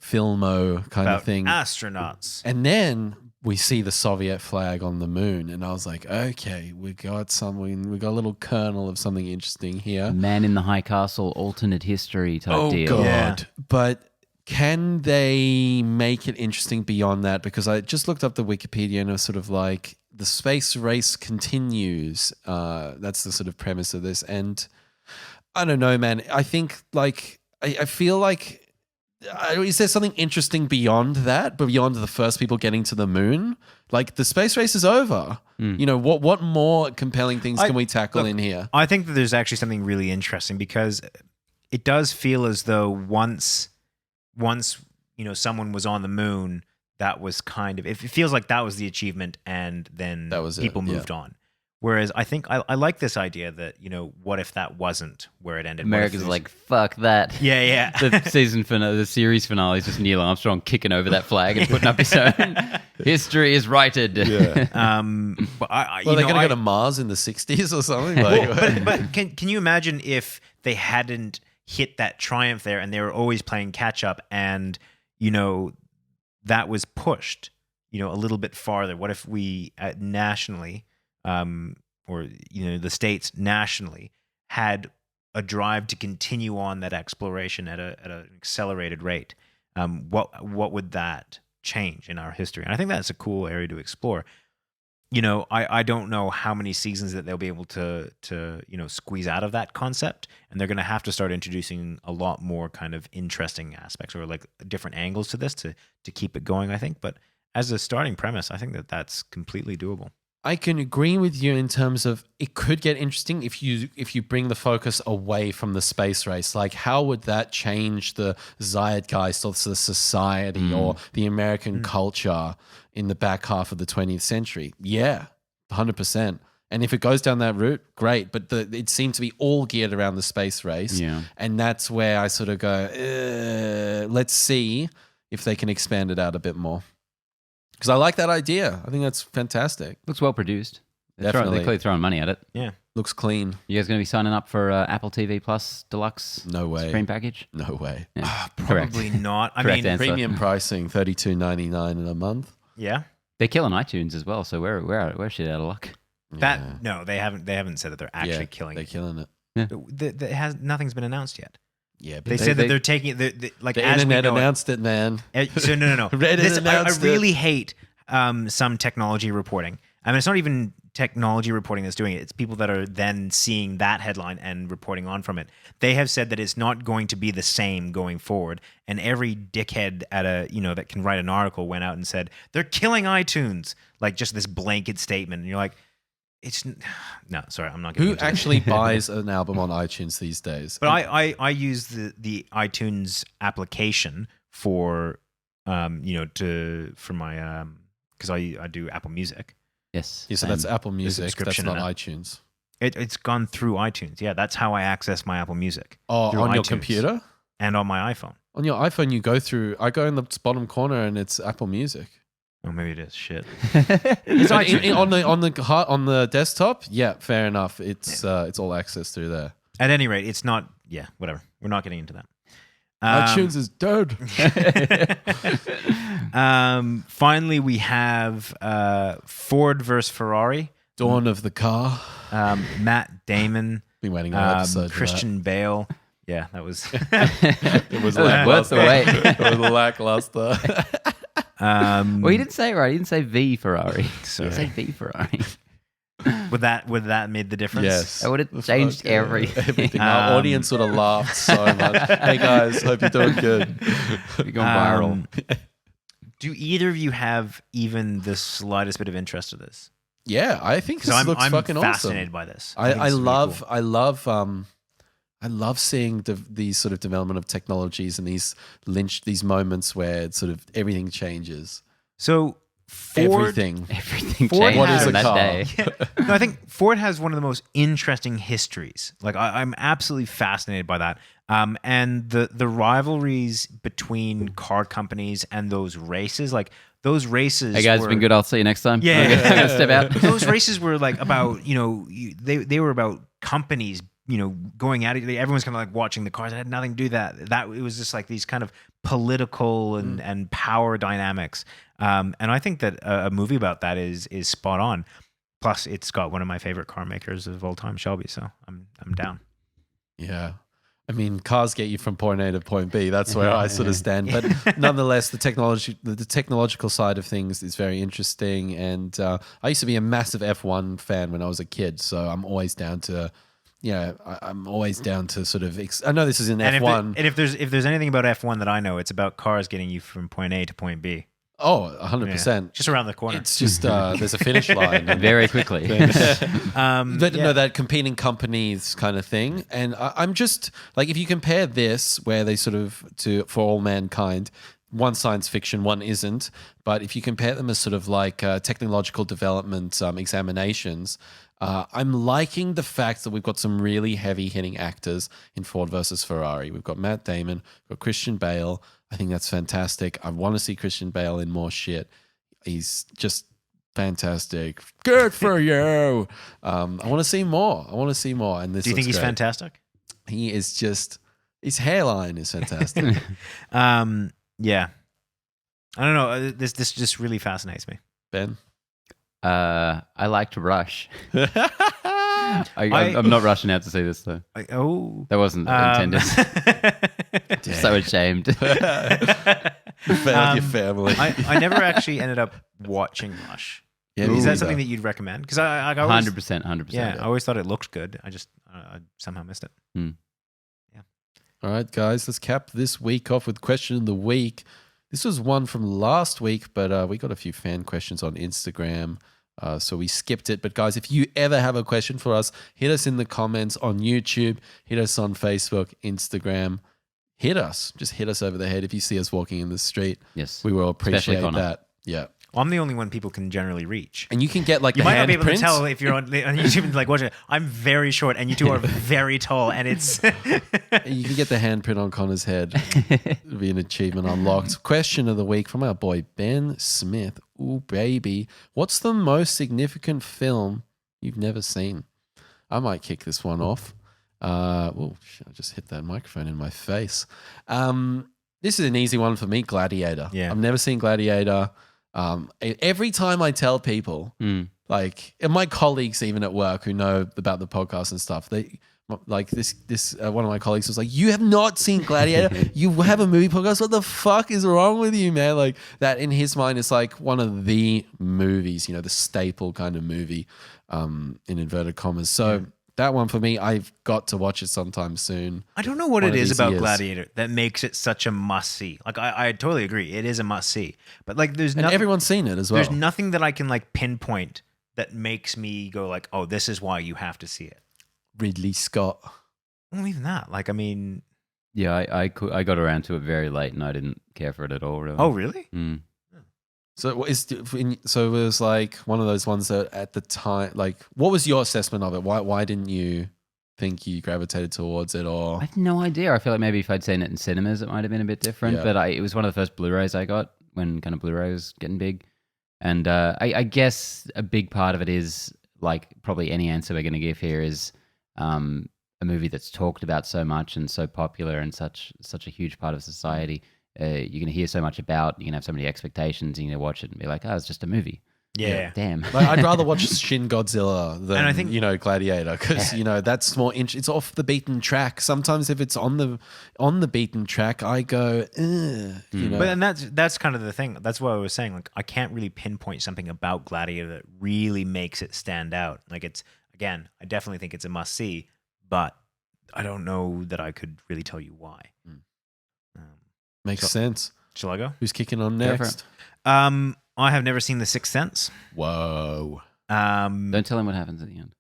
filmo kind About of thing. astronauts. And then we see the Soviet flag on the moon. And I was like, okay, we got a little kernel of something interesting here. Man in the High Castle, alternate history type deal. God. Yeah. But can they make it interesting beyond that? Because I just looked up the Wikipedia and it was sort of like the space race continues. That's the sort of premise of this. And I don't know, man. I think like, I feel like, is there something interesting beyond that, beyond the first people getting to the moon? Like the space race is over. What more compelling things can we tackle in here? I think that there's actually something really interesting because it does feel as though once someone was on the moon, that was kind of, it feels like that was the achievement, and then That was it, people moved on. Whereas I think I like this idea that, what if that wasn't where it ended? What if America's there's- like, fuck that. yeah. The season finale, the series finale is just Neil Armstrong kicking over that flag and putting up his own. History is righted. But Well, they're going to go to Mars in the 60s or something. Like, but can you imagine if they hadn't hit that triumph there and they were always playing catch up and, that was pushed? a little bit farther? What if we nationally, or the states nationally, had a drive to continue on that exploration at an accelerated rate? What would that change in our history? And I think that's a cool area to explore. I don't know how many seasons that they'll be able to squeeze out of that concept, and they're going to have to start introducing a lot more kind of interesting aspects or like different angles to this to keep it going, I think. But as a starting premise, I think that that's completely doable. I can agree with you in terms of it could get interesting if you bring the focus away from the space race. Like, how would that change the zeitgeist of the society or the American culture in the back half of the 20th century? Yeah, 100%. And if it goes down that route, great. But it seemed to be all geared around the space race. Yeah. And that's where I sort of go, let's see if they can expand it out a bit more. Because I like that idea. I think that's fantastic. Looks well produced. They're Definitely. clearly throwing money at it. Yeah. Looks clean. You guys going to be signing up for Apple TV Plus Deluxe No way. stream package? No way. Yeah. Probably not. I Correct mean, answer. Premium pricing, $32.99 in a month. yeah. They're killing iTunes as well, so we're shit out of luck. That no, they haven't said that they're actually killing they're it. killing it. Nothing's been announced yet. Yeah, but They said that they're taking like the as internet we know announced it, man. So no. Reddit I announced it. really hate some technology reporting. I mean, it's not even technology reporting that's doing it. It's people that are then seeing that headline and reporting on from it. They have said that it's not going to be the same going forward. And every dickhead at that can write an article went out and said they're killing iTunes, like just this blanket statement. And you're like, no, sorry, I'm not getting Who into it. actually buys an album on iTunes these days? But I use the iTunes application for for my because I do Apple Music. Yes. Yeah, so that's Apple Music. That's subscription not and iTunes. It's gone through iTunes. Yeah, that's how I access my Apple Music. Oh, through on your iTunes computer? and on my iPhone. On your iPhone, you go through. I go in the bottom corner and it's Apple Music. Oh, maybe it is. Shit. It's on the desktop. Yeah, fair enough. It's all access through there. At any rate, it's not. Yeah, whatever. We're not getting into that. iTunes is dead. Finally, we have Ford versus Ferrari. Dawn of the Car. Matt Damon. Been waiting on an episode. Christian Bale. Yeah, that was. It was Worth the wait. It was lackluster. Well, he didn't say it right. He didn't say V Ferrari. Sorry. He said V Ferrari. Would that made the difference? Yes. That would have changed Fuck, yeah. everything. Everything. Our audience would have laughed so much. Hey guys, hope you're doing good. You're going viral. Do either of you have even the slightest bit of interest in this? Yeah, I think this Because looks I'm fucking fascinated awesome. by this. I think this is really cool. I love seeing these sort of development of technologies and these moments where it's sort of everything changes. So Ford, Everything. Everything Ford changed What is on a that car? day. No, I think Ford has one of the most interesting histories. Like I'm absolutely fascinated by that. And the rivalries between car companies and those races, like those races. Hey guys, were, it's been good. I'll see you next time. Yeah, I'm yeah, gonna step out. Those races were like about they were about companies going at it. Everyone's kind of like watching the cars. It had nothing to do with that it was just like these kind of political and power dynamics. And I think that a movie about that is spot on. Plus, it's got one of my favorite car makers of all time, Shelby. So I'm down. Yeah. I mean, cars get you from point A to point B. That's where I sort of stand. But nonetheless, the technological side of things is very interesting. And I used to be a massive F1 fan when I was a kid. So I'm always down to, I'm always down to sort of. I know this is in F1. And if there's anything about F1 that I know, it's about cars getting you from point A to point B. Oh, 100%. Just around the corner. It's just there's a finish line. Very quickly. That competing companies kind of thing. And I'm just like, if you compare this, where they sort of for all mankind, one science fiction, one isn't. But if you compare them as sort of like technological development examinations, I'm liking the fact that we've got some really heavy hitting actors in Ford versus Ferrari. We've got Matt Damon, we've got Christian Bale. I think that's fantastic. I want to see Christian Bale in more shit. He's just fantastic. Good for you. I want to see more. And this. Do you think he's great. fantastic? He is just. His hairline is fantastic. Yeah. I don't know. This just really fascinates me. Ben? I liked Rush. I'm not rushing out to see this though. That wasn't intended. So ashamed. Failed your family. I never actually ended up watching Rush. Yeah, Is that something that you'd recommend? Because I always, 100%. yeah, I always thought it looked good. I just I somehow missed it. All right, guys, let's cap this week off with question of the week. This was one from last week, but we got a few fan questions on Instagram, so we skipped it. But guys, if you ever have a question for us, hit us in the comments on YouTube, hit us on Facebook, Instagram. Hit us. Just hit us over the head if you see us walking in the street. Yes. We will Especially appreciate Connor. that. Yeah. Well, I'm the only one people can generally reach. And you can get like You the might not be able to handprints. tell if you're on YouTube and like watching it. I'm very short and you two are very tall, and it's You can get the handprint on Connor's head. It'll be an achievement unlocked. Question of the week from our boy Ben Smith. Ooh, baby. What's the most significant film you've never seen? I might kick this one off. I just hit that microphone in my face. This is an easy one for me, Gladiator. Yeah. I've never seen Gladiator. Every time I tell people, like, and my colleagues even at work who know about the podcast and stuff, they like this one of my colleagues was like, "You have not seen Gladiator? You have a movie podcast? What the fuck is wrong with you, man?" Like that in his mind, it's like one of the movies, the staple kind of movie, in inverted commas. So that one for me, I've got to watch it sometime soon. I don't know what One it of is these about years. Gladiator that makes it such a must see. Like I totally agree, it is a must see. But like there's And nothing, everyone's seen it as well. there's nothing that I can like pinpoint that makes me go like, oh, this is why you have to see it. Ridley Scott. Well, even that, like, I mean, Yeah, I got around to it very late and I didn't care for it at all, really. oh really? Mm. So it was like one of those ones that at the time, like, what was your assessment of it? Why didn't you think you gravitated towards it? Or I have no idea. I feel like maybe if I'd seen it in cinemas, it might have been a bit different. Yeah. But it was one of the first Blu-rays I got when kind of Blu-ray was getting big. And I guess a big part of it is, like, probably any answer we're going to give here is a movie that's talked about so much and so popular and such a huge part of society. You're going to hear so much about, you're going to have so many expectations, and you're going to watch it and be like, oh, it's just a movie. Yeah. Damn. like, I'd rather watch Shin Godzilla than And I think- Gladiator, because that's more it's off the beaten track. Sometimes if it's on the beaten track, I go, But But then that's kind of the thing. That's what I was saying. Like, I can't really pinpoint something about Gladiator that really makes it stand out. Like, it's, again, I definitely think it's a must see, but I don't know that I could really tell you why. makes sense. Shall I go? Who's kicking on Go for next? I have never seen The Sixth Sense. Whoa. Don't tell him what happens at the end.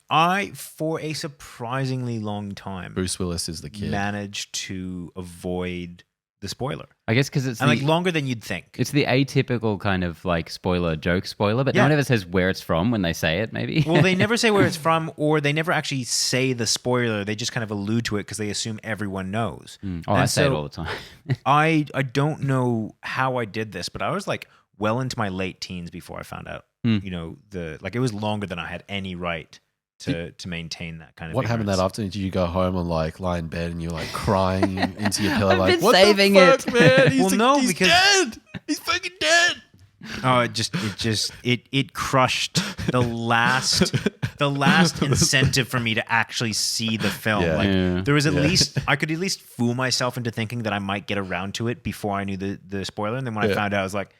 I, for a surprisingly long time, Bruce Willis is the kid. managed to avoid the spoiler. I guess because it's And like longer than you'd think. it's the atypical kind of like joke spoiler, but no Yeah. one ever says where it's from when they say it, maybe. Well, they never say where it's from, or they never actually say the spoiler. They just kind of allude to it because they assume everyone knows. Oh, I And say it so- all the time. I don't know how I did this, but I was like well into my late teens before I found out. It was longer than I had any right to maintain that kind of. What happened that ignorance. afternoon? Did you go home and like lie in bed and you're like crying into your pillow? I've like, been what saving the fuck, it." man? He's, Well, no, he's because- dead. He's fucking dead. Oh, it crushed the last incentive for me to actually see the film. Yeah. Like Yeah. there was I could at least fool myself into thinking that I might get around to it before I knew the spoiler, and then when I found out, I was like,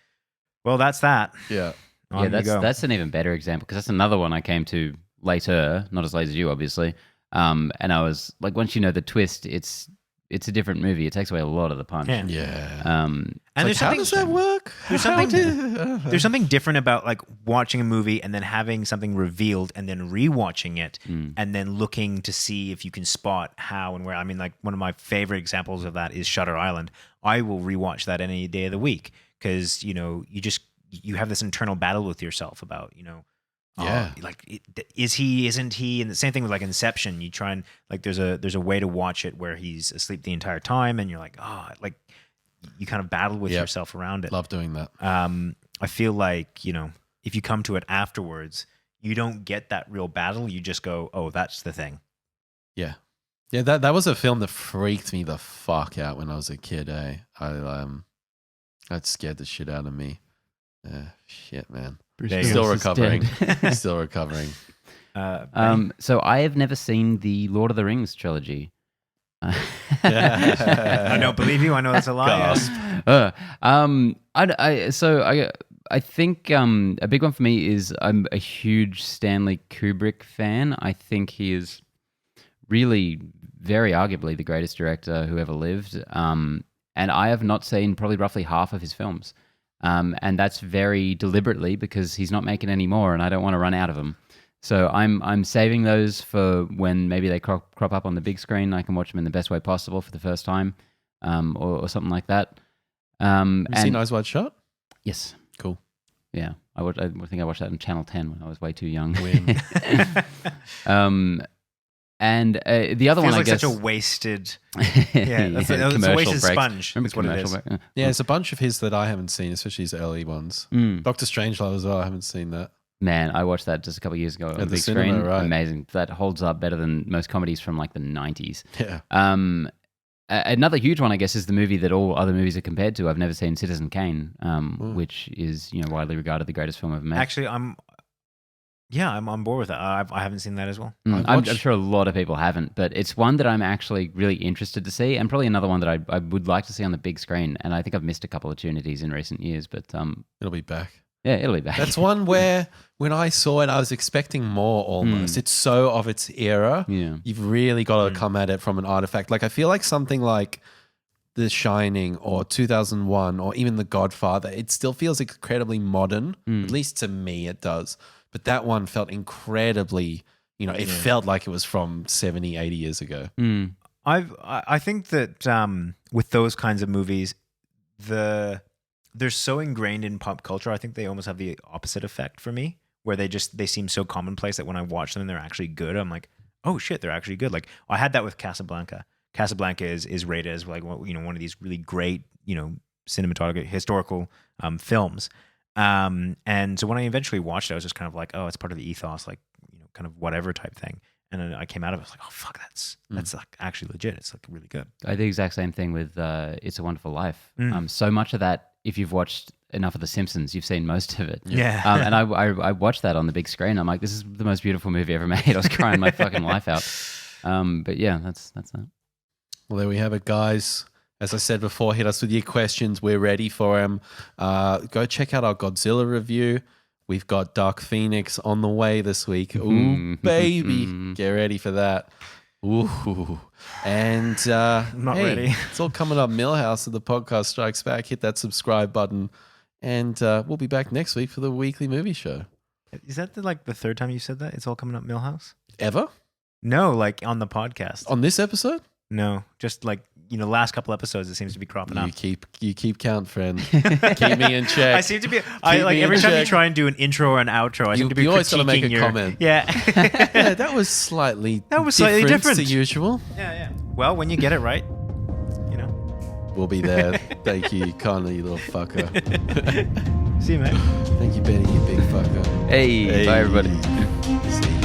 well, that's that. Yeah. On Yeah, you go. that's an even better example, because that's another one I came to later, not as late as you, obviously. And I was like, once you know the twist, it's a different movie. It takes away a lot of the punch. Yeah. Yeah. And Like, how does that work? There's There's something different about like watching a movie and then having something revealed and then rewatching it and then looking to see if you can spot how and where. I mean, like one of my favorite examples of that is Shutter Island. I will rewatch that any day of the week because you have this internal battle with yourself about is he, isn't he? And the same thing with like Inception. You try and like there's a way to watch it where he's asleep the entire time and you're like, like you kind of battle with yourself around it. Love doing that. I feel like, if you come to it afterwards, you don't get that real battle. You just go, oh, that's the thing. Yeah. Yeah, that was a film that freaked me the fuck out when I was a kid, eh? That scared the shit out of me. Shit, man. There you Still Willis is recovering. dead. Still recovering. So I have never seen the Lord of the Rings trilogy. I don't believe you. I know that's a lie. Gasp. I think a big one for me is I'm a huge Stanley Kubrick fan. I think he is really very arguably the greatest director who ever lived. And I have not seen probably roughly half of his films. And that's very deliberately because he's not making any more and I don't want to run out of them. So I'm saving those for when maybe they crop up on the big screen. I can watch them in the best way possible for the first time, or something like that. Have you seen Eyes Wide Shut? Yes. Cool. Yeah, I think I watched that on Channel 10 when I was way too young. Win. And the other Feels one, I like guess, such a wasted. Yeah, that's a commercial wasted breaks. sponge. Remember That's what it commercial is. break? Yeah, there's a bunch of his that I haven't seen, especially his early ones. Doctor Strangelove as well. I haven't seen that. Man, I watched that just a couple of years ago on the At the big cinema, screen. right. Amazing. That holds up better than most comedies from like the 90s. Yeah. Another huge one, I guess, is the movie that all other movies are compared to. I've never seen Citizen Kane, which is widely regarded the greatest film ever made. Actually, I'm on board with that. I haven't seen that as well. I'm sure a lot of people haven't, but it's one that I'm actually really interested to see, and probably another one that I would like to see on the big screen. And I think I've missed a couple of opportunities in recent years, but It'll be back. yeah, it'll be back. That's one where when I saw it, I was expecting more almost. It's so of its era. Yeah. You've really got to come at it from an artifact. Like I feel like something like The Shining or 2001 or even The Godfather, it still feels incredibly modern. At least to me it does. But that one felt incredibly, it felt like it was from 70, 80 years ago. I think that with those kinds of movies, they're so ingrained in pop culture. I think they almost have the opposite effect for me, where they seem so commonplace that when I watch them and they're actually good, I'm like, oh shit, they're actually good. Like I had that with Casablanca. Casablanca is rated as like one of these really great cinematographic historical films. And so when I eventually watched it, I was just kind of like, oh, it's part of the ethos, like kind of whatever type thing. And then I came out of it, I was like, oh fuck, that's like actually legit. It's like really good. I did the exact same thing with It's a Wonderful Life. So much of that, if you've watched enough of The Simpsons, you've seen most of it. Yeah. And I watched that on the big screen. I'm like, this is the most beautiful movie ever made. I was crying my fucking life out. But yeah, that's that. Well, there we have it, guys. As I said before, hit us with your questions. We're ready for them. Go check out our Godzilla review. We've got Dark Phoenix on the way this week. Ooh, baby. Get ready for that. Ooh. And Not ready. It's all coming up. Millhouse of the Podcast Strikes Back. Hit that subscribe button. And we'll be back next week for the weekly movie show. Is that the third time you said that? It's all coming up Millhouse? Ever? No, like on the podcast. On this episode? No, just like last couple episodes, it seems to be cropping up. You keep count, friend. Keep me in check. I seem to be. Every time you try and do an intro or an outro, I seem to be. You always got to make critiquing a comment. Yeah. Yeah, that was slightly. different to usual. Yeah. Well, when you get it right, we'll be there. Thank you, Connor, you little fucker. See you, mate. Thank you, Benny, you big fucker. Hey, bye everybody. See you.